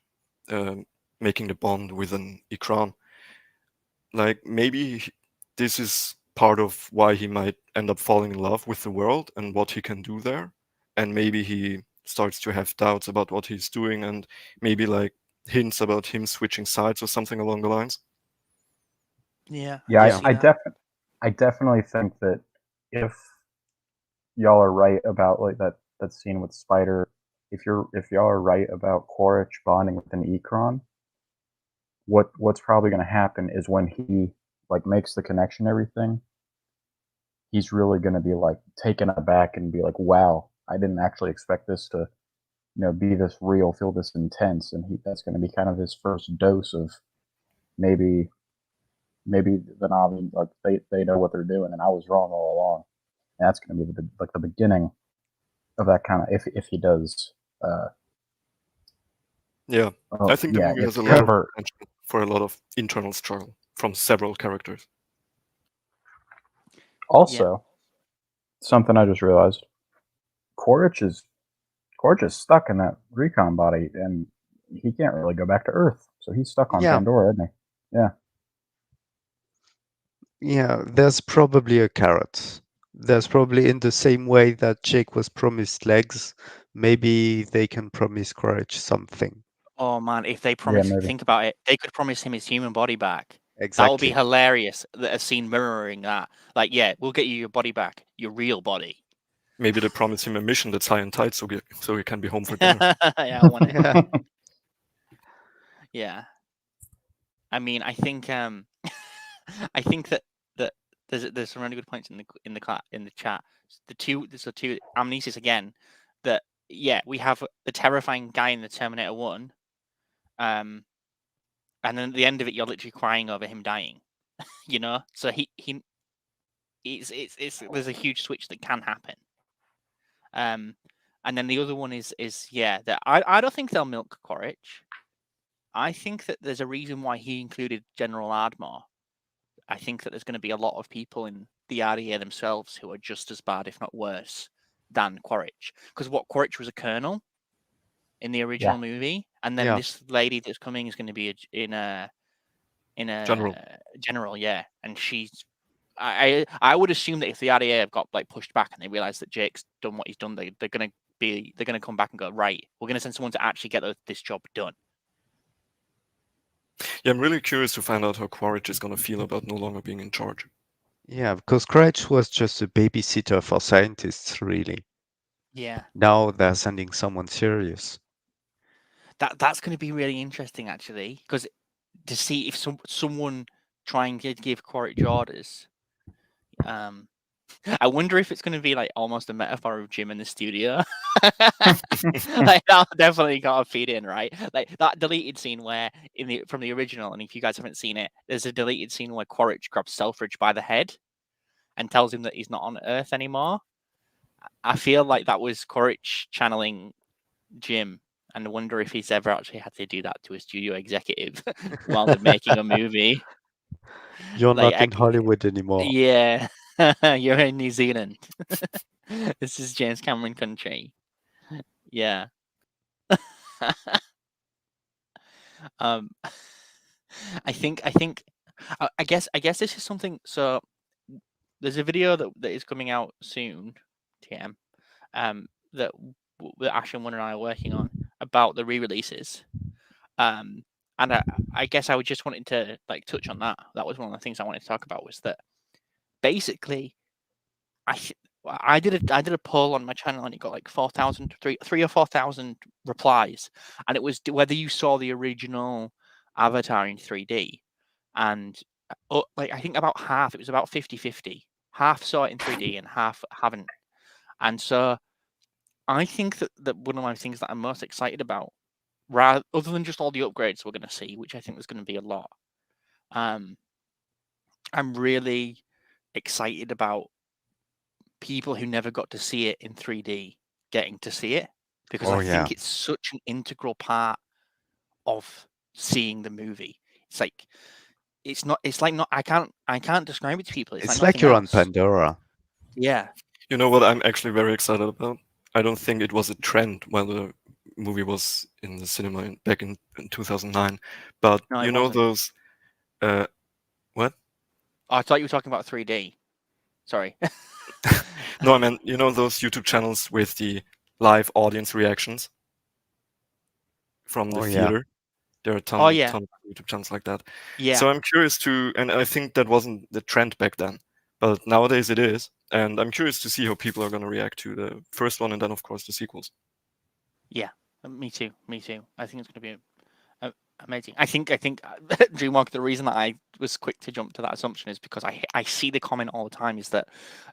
making the bond with an Ikran, like maybe this is part of why he might end up falling in love with the world and what he can do there, and maybe he starts to have doubts about what he's doing, and maybe like hints about him switching sides or something along the lines. Yeah. yeah, I definitely think that if y'all are right about like that scene with Spider, if y'all are right about Quaritch bonding with an Ikran, what's probably going to happen is when he like makes the connection, everything, he's really going to be like taken aback and be like, "Wow, I didn't actually expect this to, be this real, feel this intense." And that's going to be kind of his first dose of maybe the Navi, like they know what they're doing, and I was wrong all along. And that's going to be the beginning of that kind of, if he does. Yeah, I think the movie has a lot of potential for a lot of internal struggle from several characters. Also, something I just realized: Quaritch is stuck in that recon body, and he can't really go back to Earth, so he's stuck on Pandora, isn't he? Yeah. Yeah, there's probably a carrot. There's probably in the same way that Jake was promised legs, maybe they can promise Courage something. Oh man, if they promise, maybe. think about it. They could promise him his human body back. That would be Exactly. hilarious. A scene mirroring that. Like, yeah, we'll get you your body back, your real body. Maybe they promise him a mission that's high and tight, so he can be home for dinner. Yeah, I want it. Yeah. Yeah. I mean, I think I think that there's some really good points in the chat. The two Amnesis again. That yeah, we have the terrifying guy in the Terminator 1. And then at the end of it, you're literally crying over him dying. You know, so it's there's a huge switch that can happen. And then the other one is yeah, that I don't think they'll milk Quaritch. I think that there's a reason why he included General Ardmore. I think that there's going to be a lot of people in the RDA themselves who are just as bad, if not worse, than Quaritch. Because Quaritch was a colonel in the original movie, and then this lady that's coming is going to be in a general, yeah. And she's, I would assume that if the RDA have got like pushed back and they realize that Jake's done what he's done, they're going to come back and go, right, we're going to send someone to actually get this job done. Yeah, I'm really curious to find out how Quaritch is going to feel about no longer being in charge. Yeah, because Courage was just a babysitter for scientists, really. Yeah. Now they're sending someone serious. That's going to be really interesting, actually, because to see if someone trying to give Quaritch orders. I wonder if it's going to be like almost a metaphor of Jim in the studio. Like that definitely got to feed in, right? Like that deleted scene where from the original, and if you guys haven't seen it, there's a deleted scene where Quaritch grabs Selfridge by the head and tells him that he's not on Earth anymore. I feel like that was Quaritch channeling Jim, and I wonder if he's ever actually had to do that to a studio executive while they're making a movie. You're Like, not in Hollywood anymore. Yeah, you're in New Zealand. This is James Cameron country. Yeah. I guess this is something. So there's a video that is coming out soon, TM, that Ash and One and I are working on about the re-releases. And I guess I just wanted to like touch on that. That was one of the things I wanted to talk about, was that basically I did a poll on my channel and it got like 3,000 or 4,000 replies, and it was whether you saw the original Avatar in 3D, and like I think about half, it was about 50-50. Half saw it in 3D and half haven't. And so I think that one of my things that I'm most excited about, rather other than just all the upgrades we're going to see, which I think there's going to be a lot, I'm really excited about people who never got to see it in 3D getting to see it, because I think it's such an integral part of seeing the movie. I can't describe it to people. It's like you're on Pandora. Yeah. You know what I'm actually very excited about? I don't think it was a trend while the movie was in the cinema back in 2009, but No, you know those what? Oh, I thought you were talking about 3D. Sorry. No, I meant, you know those YouTube channels with the live audience reactions from the theater? There are a ton of YouTube channels like that. Yeah. So I'm curious and I think that wasn't the trend back then, but nowadays it is. And I'm curious to see how people are going to react to the first one and then, of course, the sequels. Yeah, me too. I think it's going to be amazing. I think DreamWalk, the reason that I was quick to jump to that assumption is because I see the comment all the time is that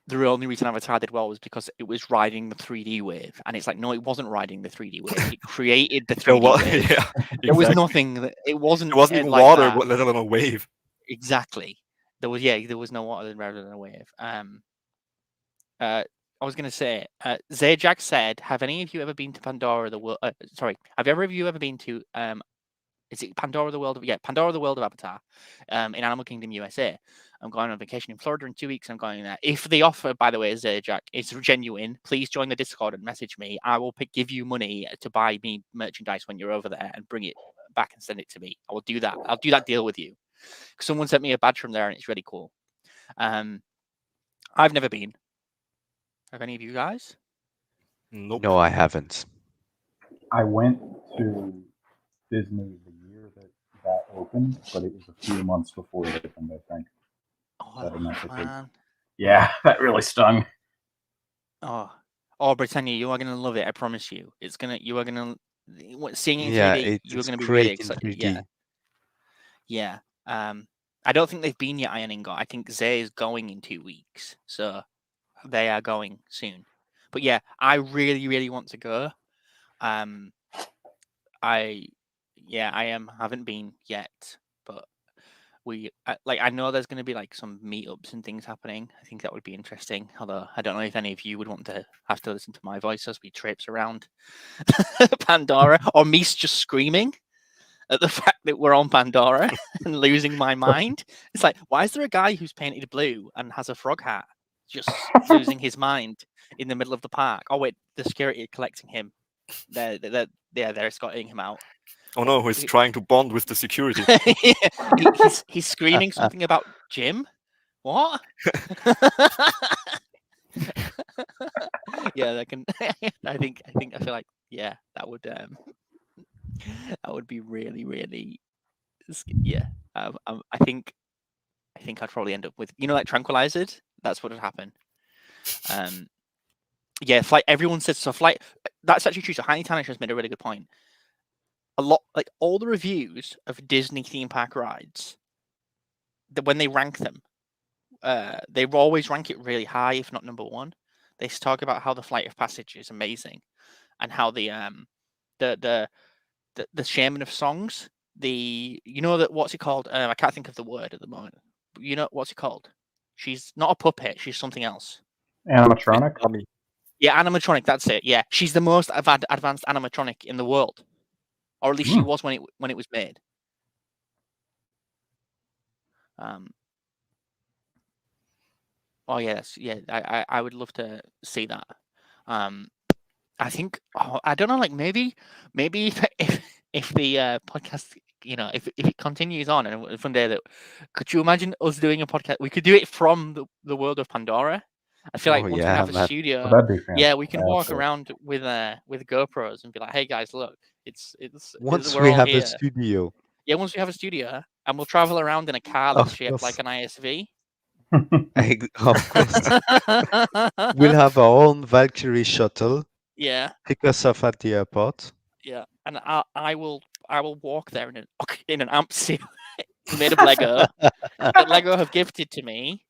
the only reason Avatar did well was because it was riding the 3D wave, and it's like, no, it wasn't riding the 3D wave. It created the 3D wave. Yeah, there was nothing. It wasn't even like water, that. let alone a wave. Exactly. There was no water rather than a wave. I was going to say, Zajak said, have any of you ever been to Pandora the World? Sorry, have ever of you ever been to is it Pandora the World of Pandora the World of Avatar in Animal Kingdom USA? I'm going on vacation in Florida in 2 weeks. I'm going there. If the offer, by the way, Zajak, is genuine, please join the Discord and message me. I will give you money to buy me merchandise when you're over there and bring it back and send it to me. I will do that. I'll do that deal with you. Someone sent me a badge from there and it's really cool. I've never been. Have any of you guys? Nope. No, I haven't. I went to Disney the year that opened, but it was a few months before it opened, I think. Oh, That enough to take- man. Yeah, that really stung. Oh, Britannia, you are gonna love it. I promise you. You are gonna seeing it in Yeah, 3D. You are it's gonna be really great in excited. 3D. Yeah. I don't think they've been yet, Iron Ingot. I think Zay is going in 2 weeks, so they are going soon. But yeah, I really, really want to go. I haven't been yet, but I know there's going to be like some meetups and things happening. I think that would be interesting. Although I don't know if any of you would want to have to listen to my voice as we traipse around Pandora, or me just screaming at the fact that we're on Pandora and losing my mind. It's like, why is there a guy who's painted blue and has a frog hat just losing his mind in the middle of the park? Oh wait, the security are collecting him. They're escorting him out. Oh no, he's trying to bond with the security. he's screaming something about Jim. What? Yeah, that can. I feel like that would be really, really. Yeah. I think I'd probably end up with like tranquilizers. That's what would happen. Yeah, flight. Everyone says so. Flight. That's actually true. So Heini Tanish has made a really good point. A lot, like all the reviews of Disney theme park rides, that when they rank them, they always rank it really high, if not number one. They talk about how the Flight of Passage is amazing, and how the Shaman of Songs, what's it called? I can't think of the word at the moment. But what's it called? She's not a puppet. She's something else. Animatronic? Yeah, animatronic. That's it. Yeah, she's the most advanced animatronic in the world, or at least she was when it was made. Oh yes, yeah. I would love to see that. I think I don't know. Like maybe if the podcast, if it continues on and one day that, could you imagine us doing a podcast? We could do it from the world of Pandora. I feel like once we have a studio, Oh, that'd be fantastic. yeah, we can walk around with GoPros and be like, "Hey guys, look, Once we're we all have here." a studio. Yeah, once we have a studio, and we'll travel around in a car that's shaped like an ISV. Of course. We'll have our own Valkyrie shuttle. Yeah. Pick us off at the airport. Yeah, and I will walk there in an amp suit made of Lego that Lego have gifted to me.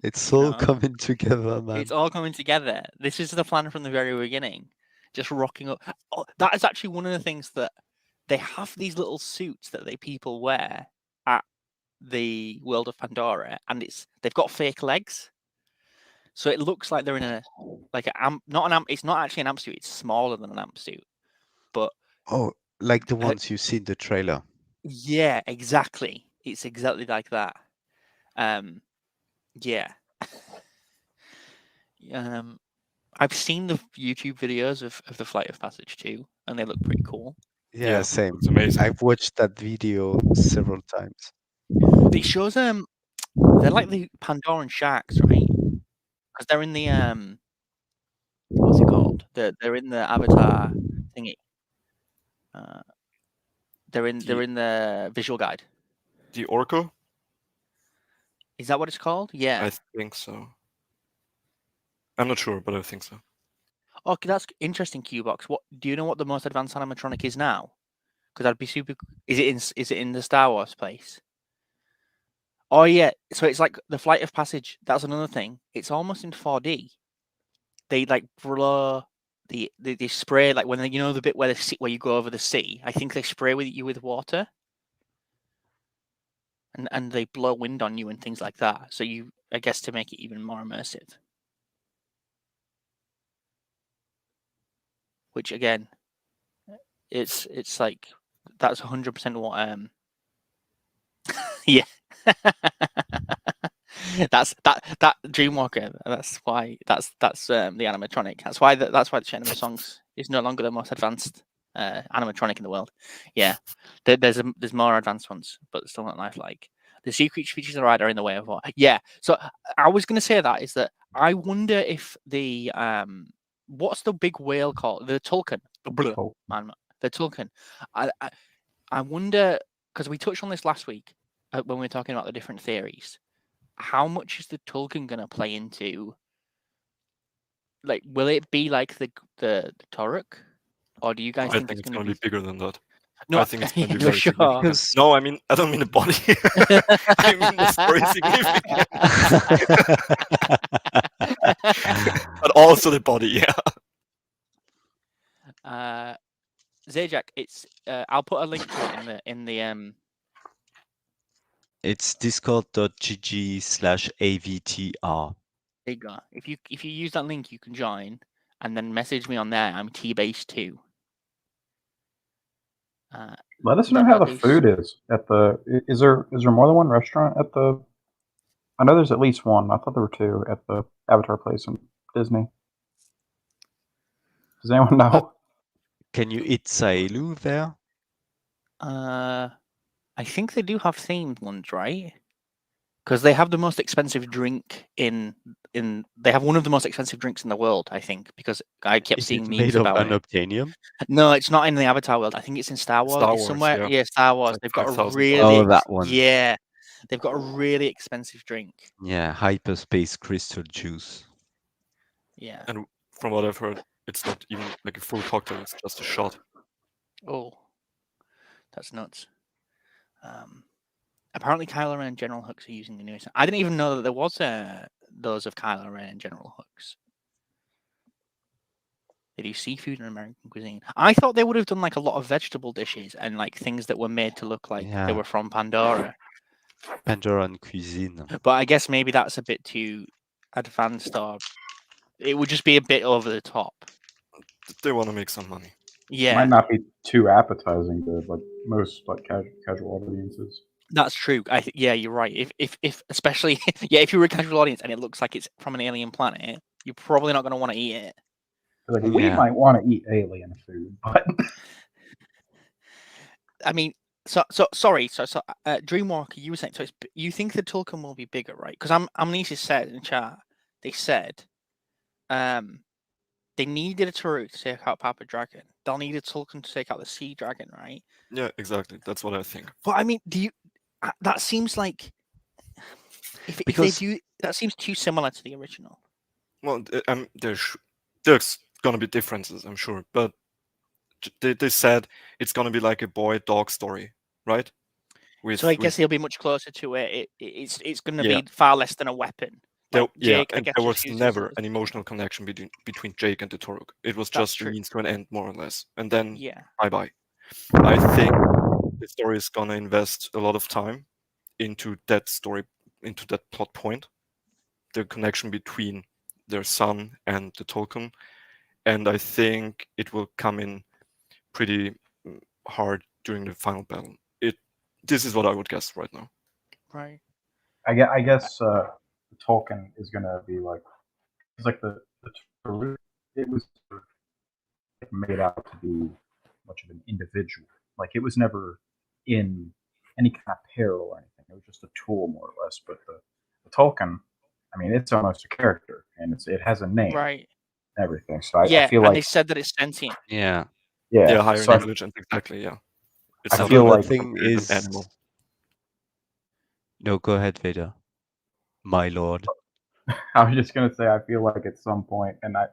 It's all coming together, man. It's all coming together. This is the plan from the very beginning. Just rocking up. Oh, that is actually one of the things that they have, these little suits that people wear at the World of Pandora, and they've got fake legs. So it looks like they're in not an amp. It's not actually an amp suit. It's smaller than an amp suit, but like the ones you see in the trailer. Yeah, exactly. It's exactly like that. Yeah. I've seen the YouTube videos of the Flight of Passage too, and they look pretty cool. Yeah, same. It's amazing. I've watched that video several times. It shows they're like the Pandoran sharks, right? Because they're in the what's it called? They're in the Avatar thingy. They're in the visual guide. The Orco? Is that what it's called? Yeah. I think so. I'm not sure, but I think so. Okay, that's interesting, Qbox. What do you know what the most advanced animatronic is now? Because I'd be super. Is it in the Star Wars place? Oh yeah, so it's like the Flight of Passage. That's another thing. It's almost in 4D. They like blow they spray, like when the bit where where you go over the sea. I think they spray you with water, and they blow wind on you and things like that. So I guess to make it even more immersive. Which again, it's like that's 100% what yeah. That's Dreamwalker. That's why that's the animatronic. That's why the Shaman of Songs is no longer the most advanced animatronic in the world. Yeah, there's more advanced ones, but still not lifelike. The sea creatures are right are in the way of what? Yeah. So I was going to say that is that I wonder if the what's the big whale called? The Tulkun. Tulkun. The Tulkun. I wonder, because we touched on this last week when we were talking about the different theories. How much is the Tulkun going to play into? Like, will it be like the Toruk, or do you guys I think think it's it's going going to to be bigger than that. No, I think it's going to be you're very sure? significant. Because- No, I mean, I don't mean the body. I mean the story significant. But also the body, yeah. Zajac, it's I'll put a link to it in the It's discord.gg/avtr. There you go. If you use that link, you can join, and then message me on there. I'm T-Base2. Let us know how the food is at the. Is there more than one restaurant at the? I know there's at least one. I thought there were two at the Avatar place in Disney. Does anyone know? Can you eat Saelu there? I think they do have themed ones, right? Because they have the most expensive drink in. They have one of the most expensive drinks in the world, I think, because I kept Is seeing it memes made of about it. unobtainium? No, it's not in the Avatar world. I think it's in Star Wars. Star It's Wars, somewhere. yeah. Star Wars. like They've got a 5,000 really. Oh, that one. Yeah, they've got a really expensive drink. Yeah, hyperspace crystal juice. Yeah. And from what I've heard, it's not even like a full cocktail, it's just a shot. Oh, that's nuts. Apparently, Kylo Ren and General Hux are using the newest. I didn't even know that there was those of Kylo Ren and General Hux. They do seafood and American cuisine. I thought they would have done like a lot of vegetable dishes and like things that were made to look like they Yeah. were from Pandora. Pandoran cuisine. But I guess maybe that's a bit too advanced, or it would just be a bit over the top. They want to make some money. Yeah, Might not be too appetizing to like most like casual audiences. that's true. Yeah, you're right. If especially if you're a casual audience and it looks like it's from an alien planet, you're probably not going to want to eat it. Like we Yeah. might want to eat alien food, but I mean, so Dreamwalker, you were saying so. You think the Tulkun will be bigger, right? Because Amnesia said in chat, they said, they needed a Toruk to take out Papa Dragon. They'll need a Tulkun to take out the Sea Dragon, right? Yeah, exactly. That's what I think. But I mean, do you? That seems like if they Because- do, that seems too similar to the original. Well, there's gonna be differences, I'm sure, but they said it's gonna be like a boy-dog story, right? So I guess he'll be much closer to it. It's going to Yeah. be far less than a weapon. there, Like yeah, Jake, I and guess there just was uses never it an emotional connection between Jake and the Toruk. It was That's just a true. means to an end, more or less. And then Yeah. bye-bye. I think the story is gonna invest a lot of time into that story, into that plot point, the connection between their son and the Tulkun, and I think it will come in pretty hard during the final battle. This is what I would guess right now. Right. I guess Tolkien is gonna be like it's like the Toruk, it was made out to be much of an individual. Like it was never in any kind of peril or anything. It was just a tool, more or less. But the Tolkien, I mean, it's almost a character, and it has a name, Right. and everything. So I Yeah, feel and like they said that it's sentient. Yeah. yeah, Higher so intelligence, exactly. Yeah, it's I not feel a like- thing an is. animal. No, go ahead, Vader. My lord. I was just gonna say I feel like at some point, and I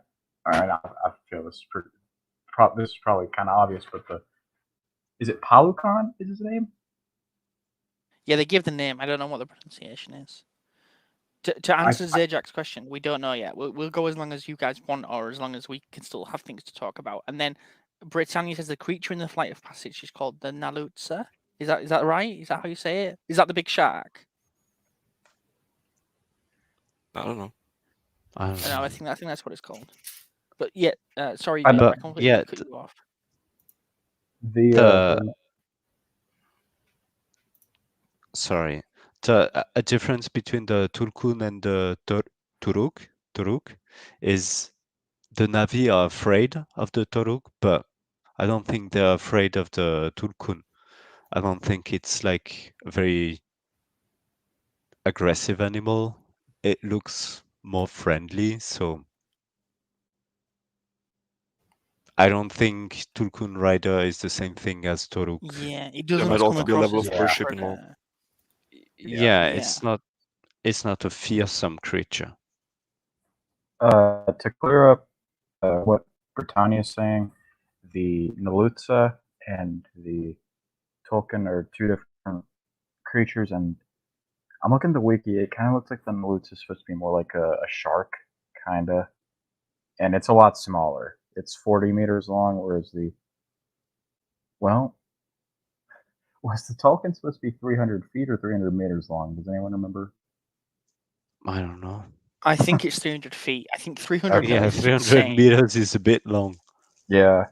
feel this is this is probably kind of obvious, but is it Palucon? Is his name? Yeah, they give the name. I don't know what the pronunciation is. To answer Zajac's question, we don't know yet. We'll go as long as you guys want, or as long as we can still have things to talk about. And then Britannia says the creature in the Flight of Passage is called the Nalutsa. Is that right? Is that how you say it? Is that the big shark? I don't know. I don't No, know. I think that's what it's called. But yeah, sorry, I Jake, know- I completely yeah, cut you off. Sorry. A difference between the Tulkun and the Turuk is the Navi are afraid of the Turuk, but I don't think they're afraid of the Tulkun. I don't think it's like very aggressive animal. It looks more friendly, so I don't think Tulkun Rider is the same thing as Toruk. Yeah, it There doesn't might come also be a across level as of Yeah. worship different, involved. Yeah, yeah. it's not a fearsome creature. To clear up what Britannia's saying, the Nalutza and the Tolkien are two different creatures, and I'm looking at the wiki. It kind of looks like the Nalutza is supposed to be more like a shark, kind of, and it's a lot smaller. It's 40 meters long, whereas well, was the Tolkien supposed to be 300 feet or 300 meters long? Does anyone remember? I don't know. I think it's 300 feet. I think 300 Okay. Yeah, meters is 300 insane. meters is a bit long. Yeah.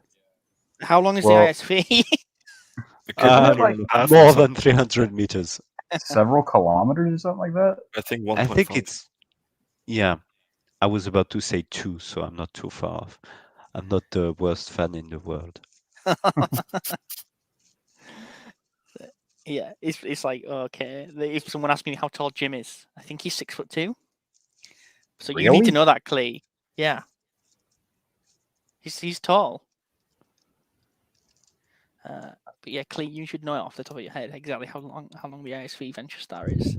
How long is Well- the ISV? It can be Uh, 3.5 More or than something. 300 meters. Several kilometers or something like that. I think I 1.5. think it's, yeah, I was about to say 2, so I'm not too far off. I'm not the worst fan in the world. Yeah, it's like, okay. If someone asked me how tall Jim is, I think he's 6'2". So you need Really? to know that, Clee. Yeah, he's tall. But yeah, Clee, you should know it off the top of your head exactly how long the ISV Venture Star is.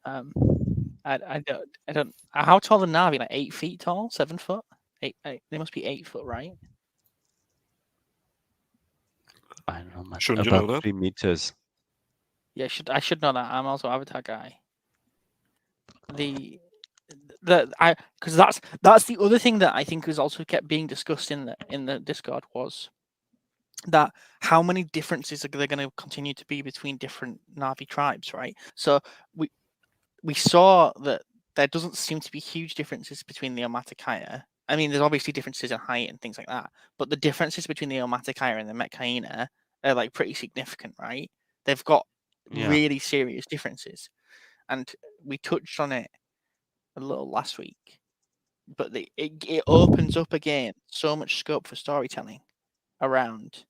I don't. How tall are Navi? Like 8 feet tall, 7 foot. They must be 8 foot, right? I don't know, man. Shouldn't you know About that? 3 meters. Yeah, I should know that. I'm also Avatar guy. Because that's the other thing that I think was also kept being discussed in the Discord was that how many differences are there going to continue to be between different Na'vi tribes, right? So we saw that there doesn't seem to be huge differences between the Omaticaya. I mean, there's obviously differences in height and things like that, but the differences between the Omaticaya and the Metcaina are like pretty significant, right? They've got Yeah. really serious differences, and we touched on it a little last week. But it opens up again so much scope for storytelling around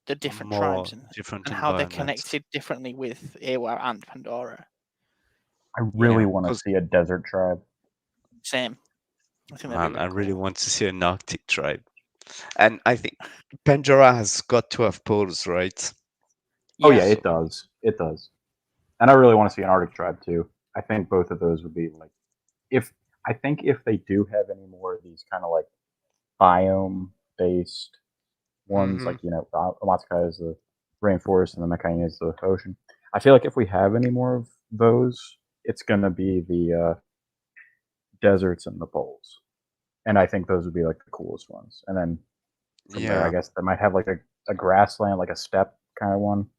the different More tribes different and how they're environments. connected differently with Ewa and Pandora. I really Yeah, want to 'cause- see a desert tribe. Same. I think that'd be Man, really I really cool. want to see an Arctic tribe. And I think Pandora has got to have poles, right? Oh yeah, Yeah. it does. It does. And I really want to see an Arctic tribe too. I think both of those would be like, if they do have any more of these kind of like biome based ones, Mhm. like Alaska is the rainforest and the Mecca is the ocean. I feel like if we have any more of those, it's gonna be the deserts and the poles, and I think those would be like the coolest ones. And then from there, I Yeah. guess they might have like a grassland, like a steppe kind of one,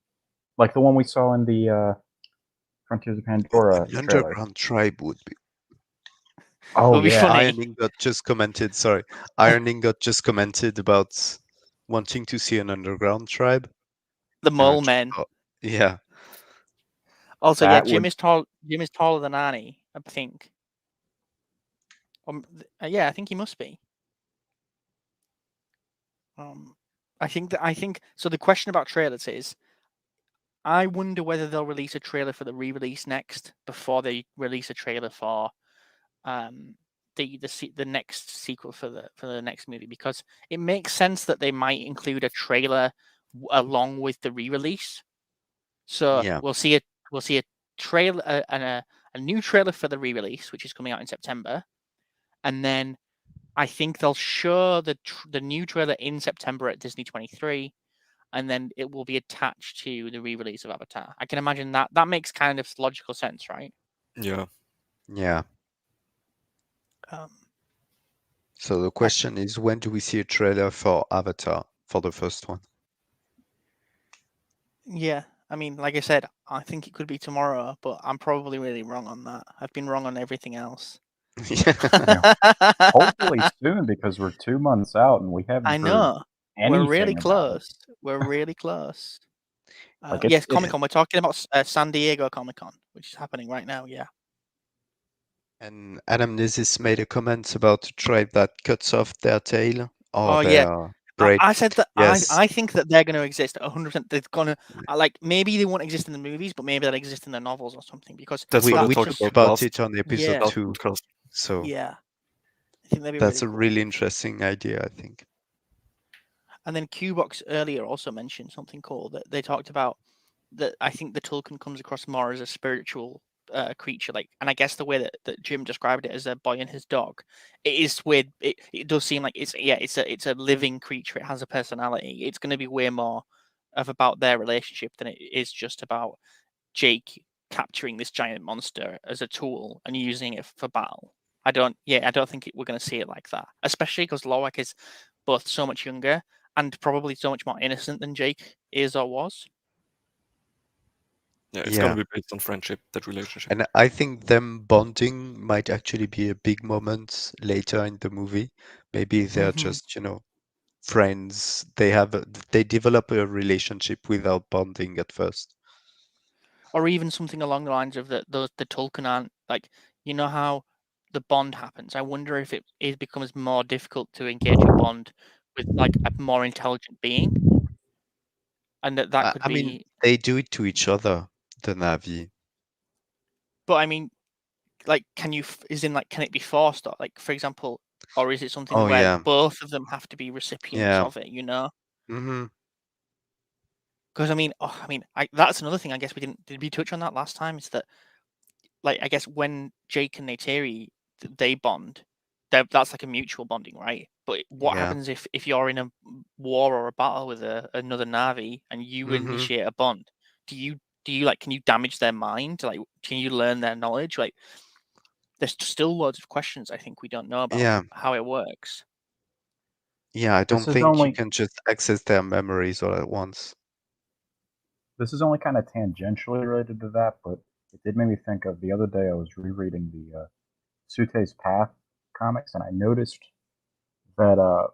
like the one we saw in the Frontiers of Pandora An trailer. underground tribe would be. Oh Would be yeah, funny. Iron Ingot just commented. Sorry, Iron Ingot just commented about wanting to see an underground tribe. The And I mole just men. thought, yeah, Also, that Jim would- is tall. Jim is taller than Annie, I think. Yeah, I think he must be. I think so. The question about trailers is, I wonder whether they'll release a trailer for the re-release next before they release a trailer for the next sequel for the next movie, because it makes sense that they might include a trailer along with the re-release. So Yeah. we'll see a trailer and a new trailer for the re-release, which is coming out in September, and then I think they'll show the new trailer in September at Disney 23, and then it will be attached to the re-release of Avatar. I can imagine that makes kind of logical sense, right? Yeah. Yeah. Um, So the question is, when do we see a trailer for Avatar for the first one? yeah, I mean, like I said, I think it could be tomorrow, but I'm probably really wrong on that. I've been wrong on everything else. hopefully soon, because we're 2 months out and we haven't I heard know. We're anything really about it. close. We're really close. Like, it's- Yes, Comic Con. We're talking about San Diego Comic Con, which is happening right now. Yeah. And Adam Nizis made a comment about a tribe that cuts off their tail or Oh, yeah. their bread. I said that Yes. I think that they're going to exist 100%. They're going to like maybe they won't exist in the movies, but maybe they'll exist in the novels or something because That's what I we talked just, talked about about last it on episode Yeah. last 2, podcast. so yeah. I think that'd be that's really a cool. really interesting idea, I think. And then Qbox earlier also mentioned something cool that they talked about that I think the Tulkun comes across more as a spiritual creature, like, and I guess the way that Jim described it as a boy and his dog, it is weird. It does seem like it's a living creature. It has a personality. It's going to be way more of about their relationship than it is just about Jake capturing this giant monster as a tool and using it for battle. I don't think we're going to see it like that, especially because Lorak is both so much younger and probably so much more innocent than Jake is or was. Yeah, it's Yeah. gonna be based on friendship, that relationship. And I think them bonding might actually be a big moment later in the movie. Maybe they're Mhm. just, friends. They develop a relationship without bonding at first. Or even something along the lines of the Tulkun aren't like, you know how the bond happens. I wonder if it becomes more difficult to engage a bond with like a more intelligent being, and that could I be. mean, they do it to each other, the Navi. But I mean, like, can it be forced, or like, for example, or is it something Oh, where yeah. both of them have to be recipients Yeah. of it? Mm-hmm. Because that's another thing. I guess we did we touch on that last time? Is that, like, I guess when Jake and Neytiri they bond, that's like a mutual bonding, right? But what Yeah. happens if you're in a war or a battle with another Navi and you Mhm. initiate a bond? Do you like, can you damage their mind? Like, can you learn their knowledge? Like, there's still loads of questions I think we don't know about Yeah. how it works. Yeah, I This don't is think you only can just access their memories all at once. this is only kind of tangentially related to that, but it did make me think of the other day I was rereading the Sute's Path comics, and I noticed that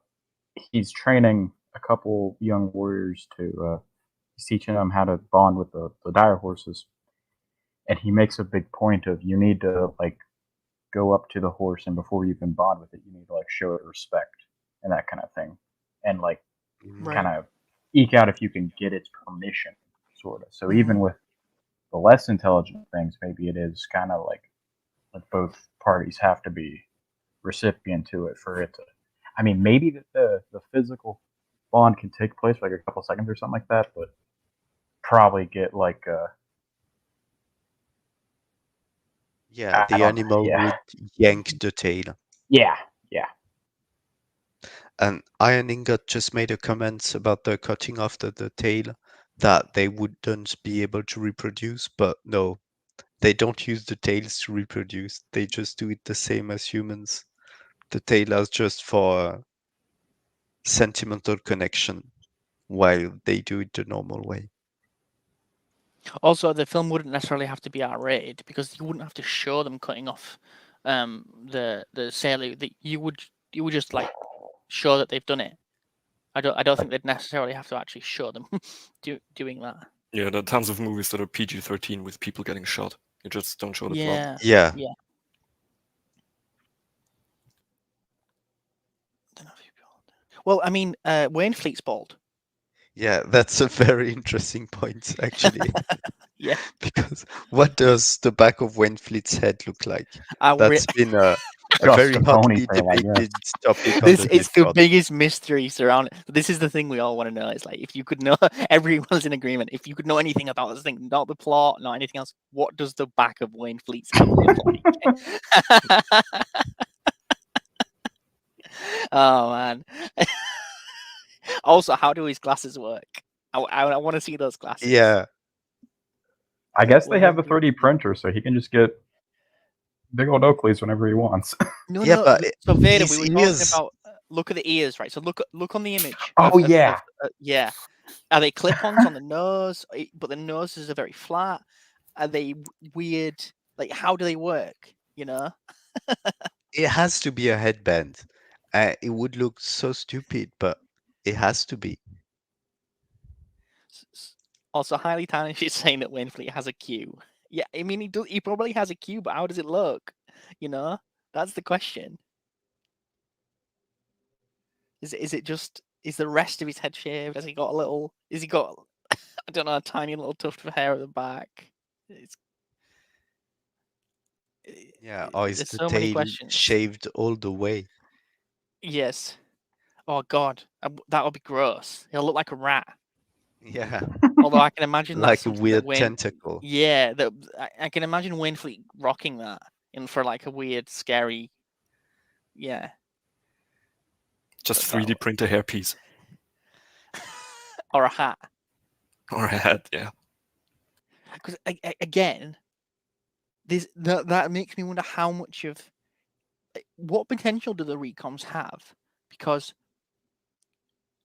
he's training a couple young warriors to he's teaching them how to bond with the dire horses, and he makes a big point of you need to like go up to the horse, and before you can bond with it, you need to like show it respect and that kind of thing, and like Mhm. kind of eke out if you can get its permission, sort of. So Mhm. even with the less intelligent things, maybe it is kind of like both parties have to be recipient to it for it to. I mean, maybe the physical bond can take place for like a couple seconds or something like that, but probably get like Yeah, I the don't. animal Yeah, would yank the tail. yeah. And Iron Ingot just made a comment about the cutting off the tail that they wouldn't be able to reproduce, but no, they don't use the tails to reproduce. They just do it the same as humans. The tail is just for sentimental connection, while they do it the normal way. Also, the film wouldn't necessarily have to be R-rated because you wouldn't have to show them cutting off the sailor. You would just like show that they've done it. I don't think they'd necessarily have to actually show them doing that. Yeah, there are tons of movies that are PG-13 with people getting shot. You just don't show the blood. Yeah. Yeah. Well, I mean, Wainfleet's bald. Yeah, that's a very interesting point, actually. Yeah. Because what does the back of Wainfleet's head look like? I That's been a Just very a hotly ponytail, I guess. debated topic on This the it's the Discord. biggest mystery surrounding. This is the thing we all want to know. It's like, if you could know, everyone's in agreement. If you could know anything about this thing, not the plot, not anything else, what does the back of Wainfleet's head look like? Oh man. Also, how do his glasses work? I want to see those glasses. Yeah, I guess they have a Wainfleet. 3D printer, so he can just get big old Oakleys whenever he wants. No, yeah, no. but So Vader, his we were talking ears. about. Look at the ears, right? So look on the image. Oh, yeah. Yeah. Are they clip-ons on the nose? But the noses are very flat. Are they weird? Like, how do they work? You know. It has to be a headband. It would look so stupid, but it has to be. Also, Highly Tarnished is saying that Wainfleet has a Q. Yeah, I mean, he does. He probably has a Q, but how does it look? You know, that's the question. Is it just Is the rest of his head shaved? Has he got a little? Is he got? I don't know, a tiny little tuft of hair at the back. It's, Yeah, or is there's the so many tail questions. shaved all the way? Yes. Oh God, that would be gross. He'll look like a rat. Yeah, Although I can imagine that's like a something weird that Wayne, tentacle. yeah, that I can imagine Wayne Fleet rocking that in for like a weird, scary, yeah. Just That- 3D print a hairpiece or a hat. or a hat. Yeah. Because again, that makes me wonder how much of what potential do the recoms have? Because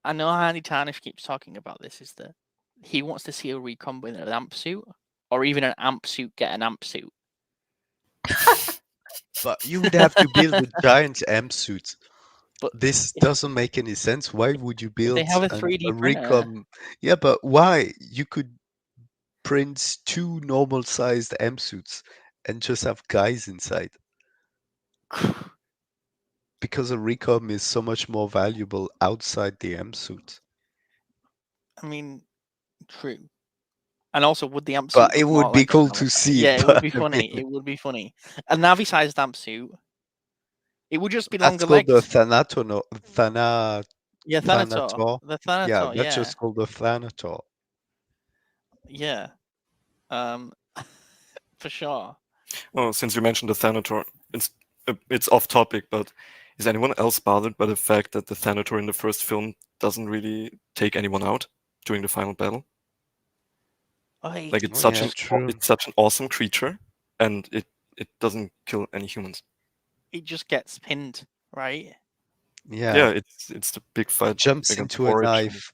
I know Andy Tarnish keeps talking about this, is that he wants to see a recom with an amp suit, or even an amp suit get an amp suit. But you would have to build a giant amp suit. But This doesn't make any sense. Why would you build they have a a 3D printer. recom? Yeah, but why? You could print 2 normal-sized amp suits and just have guys inside. Because a recom is so much more valuable outside the amp suit. I mean, true. And also, would the amp suit But it look would more be like a cool Navi to size? see Yeah, it. it would but be I funny. mean, It would be funny. A Navi-sized amp suit. It would just be that's longer called the legs. Yeah, Thanator. Thanator. The Yeah, Thanator. that's Yeah, just called the Thanator. yeah. For sure. Well, since you mentioned the Thanator, it's off topic, but is anyone else bothered by the fact that the Thanator in the first film doesn't really take anyone out during the final battle? Like it's Oh, such yeah, true. it's such an awesome creature, and it doesn't kill any humans. It just gets pinned, right? Yeah, Yeah, it's the big fight jumps against into a Forage. knife,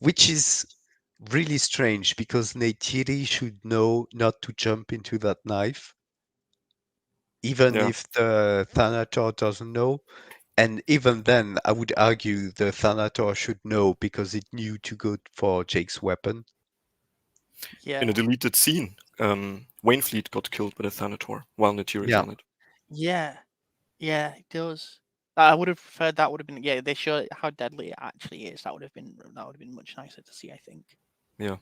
which is really strange because Neytiri should know not to jump into that knife, even Yeah. if the Thanator doesn't know. And even then, I would argue the Thanator should know because it knew to go for Jake's weapon. Yeah. In a deleted scene, Wainfleet got killed by the Thanator while Neytiri's Yeah. on it. Yeah. Yeah, it does. I would have preferred that would have been, yeah, they show how deadly it actually is. That would have been much nicer to see, I think. Yeah.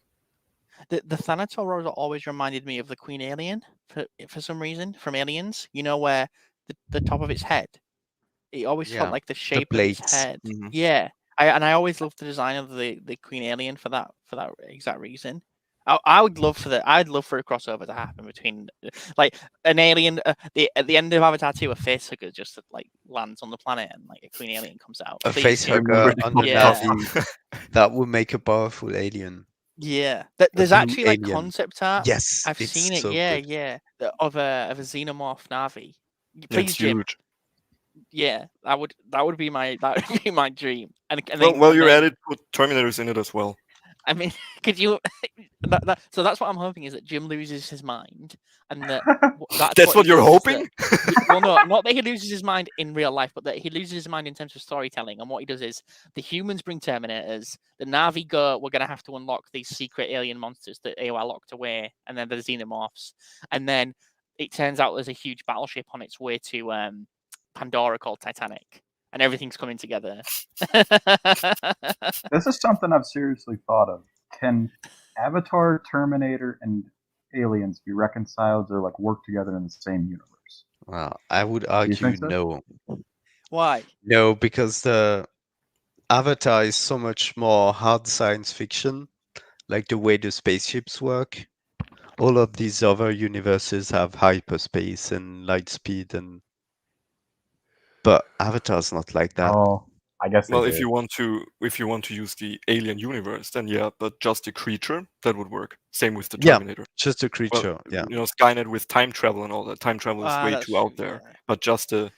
The Thanator always reminded me of the Queen Alien for some reason from Aliens. You know, where the top of its head, it always Yeah, felt like the shape of blades. its head. Mhm. Yeah, I always loved the design of the Queen Alien for that exact reason. I'd love for a crossover to happen between like an alien. At the end of Avatar 2, a facehugger just like lands on the planet and like a Queen Alien comes out. A Please, Jim. facehugger on the Yeah. Navi, that would make a powerful alien. Yeah, there's blue actually like alien. concept art. Yes, I've it's seen it. so Yeah, good. yeah, of a xenomorph Navi. Yeah, Please, it's Jim. huge. Yeah, that would be my dream. And Well, then, you're at it. Put Terminators in it as well. I mean, could you? So that's what I'm hoping, is that Jim loses his mind, and that That's what he you're does is hoping? well, no, not that he loses his mind in real life, but that he loses his mind in terms of storytelling. And what he does is the humans bring Terminators, the Navi go, we're going to have to unlock these secret alien monsters that they are locked away, and then the xenomorphs, and then it turns out there's a huge battleship on its way to Pandora called Titanic, and everything's coming together. This is something I've seriously thought of. Can Avatar, Terminator, and Aliens be reconciled or like work together in the same universe? Well, I would you argue think so? no. Why? No, because the Avatar is so much more hard science fiction, like the way the spaceships work. All of these other universes have hyperspace and light speed, but Avatar's not like that. Oh, I guess they Well, do. if you want to use the alien universe, then yeah, but just a creature, that would work. Same with the Yeah, Terminator. just a Well, creature. Yeah. you know, Skynet with time travel and all that. Time travel is way That's too out true, there. yeah. But just the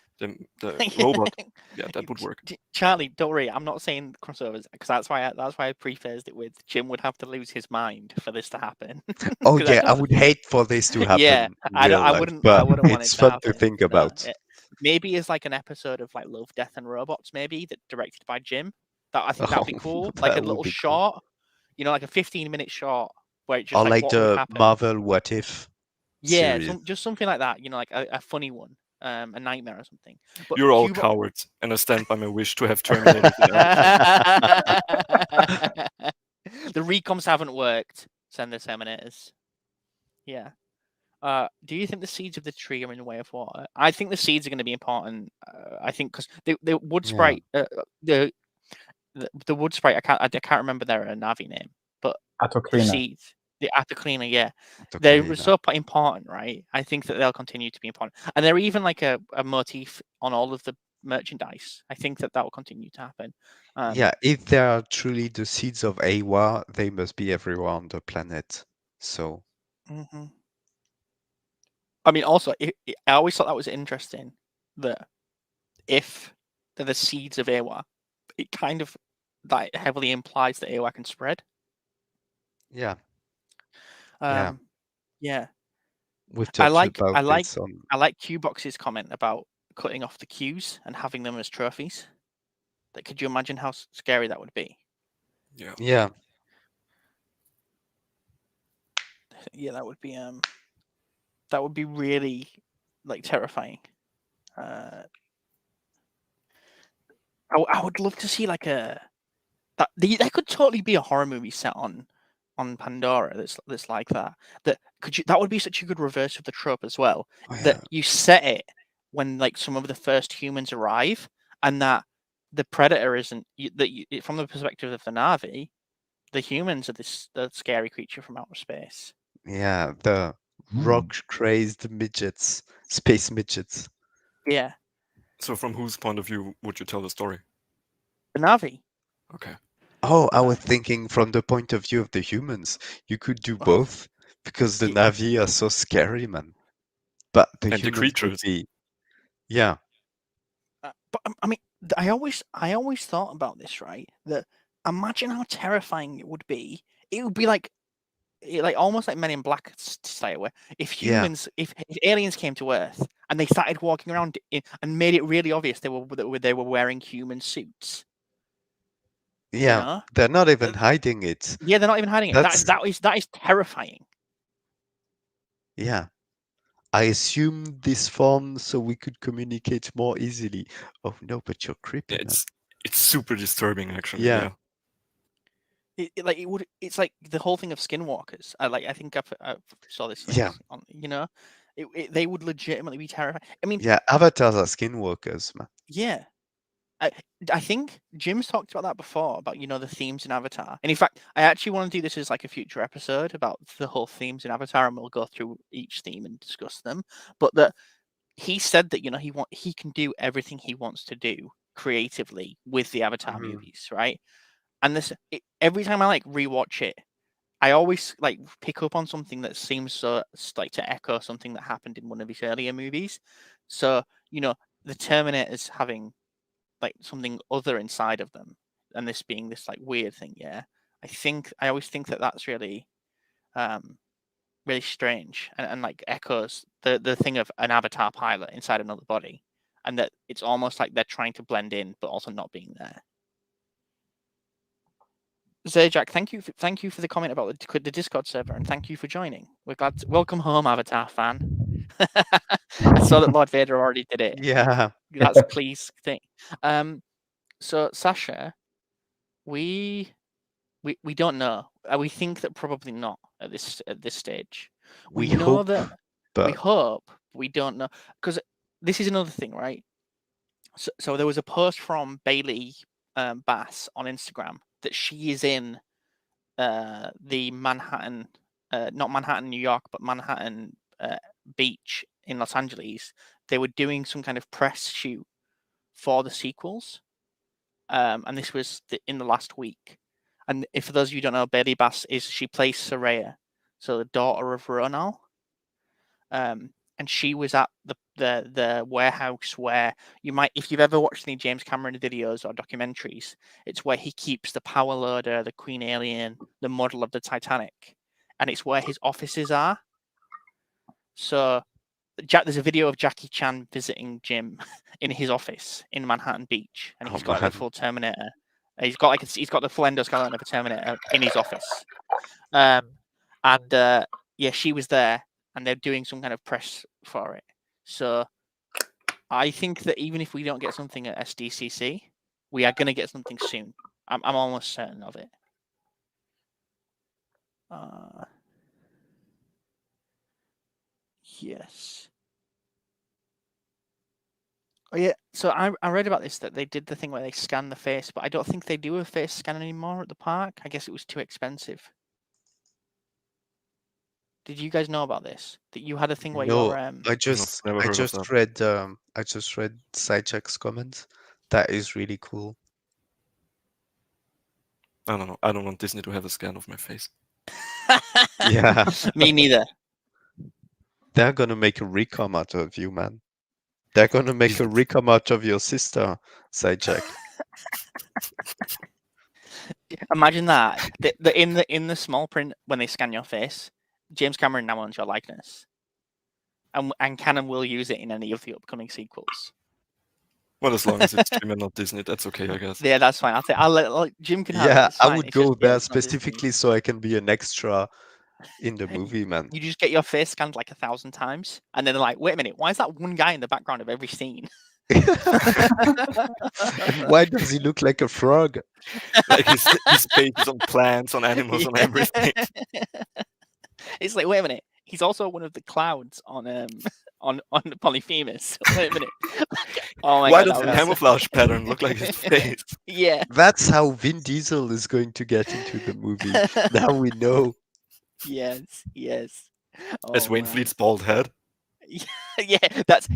robot, yeah, that would work. Charlie, don't worry. I'm not saying crossovers, because that's why I prefaced it with Jim would have to lose his mind for this to happen. Oh 'Cause yeah, I don't- would hate for this to happen Yeah, in I real life, wouldn't but want it it's to fun happen. to think So, about. maybe as like an episode of like Love, Death, and Robots, maybe that directed by Jim. I think that'd be Oh, cool. Like that a would little be cool. short, like a 15-minute short where it Or just like what would the happen. Marvel What If Yeah, series. just something like that. Like a funny one. a nightmare or something. But You're all Cubo- cowards, and I stand by my wish to have terminated in Avatar. The recoms haven't worked. Send the Terminators. Yeah. Do you think the seeds of the tree are in the way of water? I think the seeds are going to be important. I think because the wood Yeah. sprite, the wood sprite, I can't remember their Navi name, but the Atoclina. seeds, the Atoclina, yeah, To they're clean so up. important, right? I think that they'll continue to be important, and they're even like a motif on all of the merchandise. I think that will continue to happen. Yeah, if they are truly the seeds of Awa, they must be everywhere on the planet. So Mhm. I mean, also, I always thought that was interesting that if they're the seeds of Awa, it kind of that heavily implies that Awa can spread. yeah, Yeah. Yeah. we've I talked like about I like this on. I like Qbox's comment about cutting off the queues and having them as trophies. Like, could you imagine how scary that would be? Yeah. Yeah, Yeah, that would be really like terrifying. I would love to see like that could totally be a horror movie set on Pandora that's like that. That would be such a good reverse of the trope as well. Oh, That yeah. you set it when like some of the first humans arrive, and that the predator isn't from the perspective of the Na'vi, the humans are the scary creature from outer space. Yeah, the rock-crazed midgets, space midgets. Yeah, So from whose point of view would you tell the story? the Na'vi. Okay. Oh, I was Uh, thinking from the point of view of the humans. You could do Oh. both because the Ye- Na'vi are so scary, man. But the And the humans would creatures. be, yeah, But I mean, I always thought about this, right? That imagine how terrifying it would be. It would be like almost like Men in Black style, where if Yeah. humans, if aliens came to Earth and they started walking around and made it really obvious they were wearing human suits. yeah. know? They're not even hiding it. Yeah, they're not even hiding it. That's That is terrifying. yeah. I assumed this form so we could communicate more easily. Oh no, but you're creepy, man. It's super disturbing, actually. Yeah. Yeah. It's like the whole thing of skinwalkers. I think I saw this. Yeah. On, they would legitimately be terrifying. I mean, Yeah, avatars are skinwalkers, man. yeah. I think Jim's talked about that before, about the themes in Avatar. And in fact, I actually want to do this as like a future episode about the whole themes in Avatar, and we'll go through each theme and discuss them. But that he said that he can do everything he wants to do creatively with the Avatar Mhm. movies, right? And every time I like rewatch it, I always like pick up on something that seems so like to echo something that happened in one of his earlier movies. So the Terminators having like something other inside of them, and this being this like weird thing. Yeah, I always think that that's really really strange, and like echoes the thing of an Avatar pilot inside another body, and that it's almost like they're trying to blend in but also not being there. Zerjak, thank you for the comment about the Discord server, and thank you for joining. We're glad welcome home, Avatar fan. I saw that Lord Vader already did it. Yeah. That's please thing. So Sasha, we don't know. We think that probably not at this stage. We know hope, that but we hope. We don't know, because this is another thing, right? So there was a post from Bailey Bass on Instagram that she is in the Manhattan, not Manhattan, New York, but Manhattan beach in Los Angeles. They were doing some kind of press shoot for the sequels, and this was in the last week. And if for those of you who don't know, Bailey Bass she plays Soraya, so the daughter of Ronal. And she was at the warehouse where you might, if you've ever watched any James Cameron videos or documentaries, it's where he keeps the power loader, the Queen Alien, the model of the Titanic, and it's where his offices are. So there's a video of Jackie Chan visiting Jim in his office in Manhattan Beach, and he's got like the full Terminator. He's got the full endoskeleton of a Terminator in his office. Yeah, she was there, and they're doing some kind of press for it. So I think that even if we don't get something at SDCC, we are going to get something soon. I'm almost certain of it. Yes. Oh yeah. So I read about this, that they did the thing where they scan the face, but I don't think they do a face scan anymore at the park. I guess it was too expensive. Did you guys know about this? That you had a thing where No, you're I just never heard of that. read Sidejack's comment. That is really cool. I don't know. I don't want Disney to have a scan of my face. Yeah, Me neither. they're gonna make a recom out of you, man. They're gonna make a recom out of your sister, Sidejack. Imagine that. In the small print when they scan your face, James Cameron now owns your likeness, and Canon will use it in any of the upcoming sequels. Well, as long as it's Jim and not Disney, that's okay, I guess. Yeah, that's fine. I'll let Jim can have it. Yeah, It's I fine. would It's just, go yeah, there it's not Disney. specifically so I can be an extra in the movie, man. You just get your face scanned like 1,000 times, and then they're like, "Wait a minute, why is that one guy in the background of every scene?" And why does he look like a frog? Like his face is on plants, on animals, on everything. It's like, wait a minute, he's also one of the clouds on on Polyphemus. Wait a minute. Oh my Why God, does the that was- camouflage pattern look like his face? Yeah. That's how Vin Diesel is going to get into the movie. Now we know. Yes. As Oh, Wayne man. Fleet's bald head. Yeah,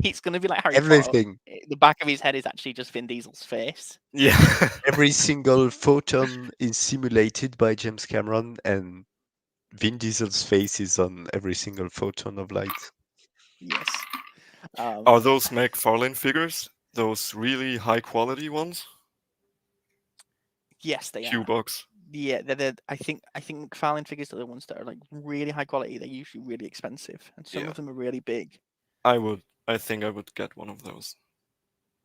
he's gonna be like Harry Potter. Everything. The back of his head is actually just Vin Diesel's face. Yeah. Every single photon is simulated by James Cameron, and Vin Diesel's face is on every single photon of light. Yes. Are those McFarlane figures those really high quality ones? Yes, they are. Q-Box. Yeah, they're I think McFarlane figures are the ones that are like really high quality. They're usually really expensive, and some Yeah. of them are really big. I think I would get one of those.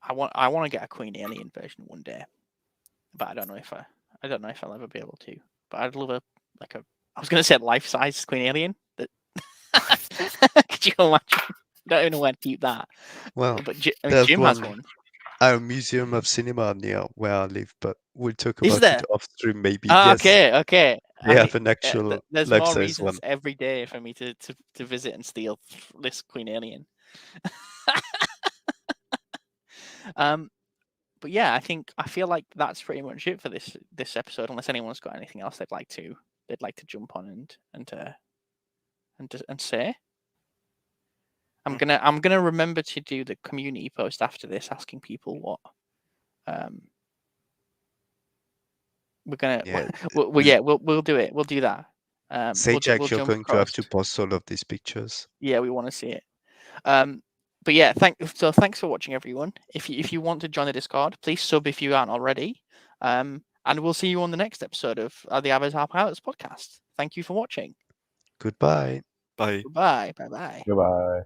I want to get a Queen Alien version one day, but I don't know if I'll ever be able to. But I'd love I was gonna say life size Queen Alien. That could you imagine? I don't even know where to keep that. Well, But there's Jim has one- one. Our museum of cinema near where I live, but we'll talk Is about there? it off stream maybe. Ah, Yes, okay. we I have mean, an actual there's more life-size reasons one. every day for me to visit and steal this Queen Alien. But yeah, I feel like that's pretty much it for this episode. Unless anyone's got anything else they'd like to jump on and say. I'm gonna remember to do the community post after this, asking people what we're gonna. Yeah. We'll do it. We'll do that. Say, Jack, we'll you're jump going to have to across. post all of these pictures. Yeah, we want to see it. But yeah, thanks for watching, everyone. If you want to join the Discord, please sub if you aren't already. And we'll see you on the next episode of the Avatar Pilots podcast. Thank you for watching. Goodbye. Bye. Goodbye. Bye. Goodbye.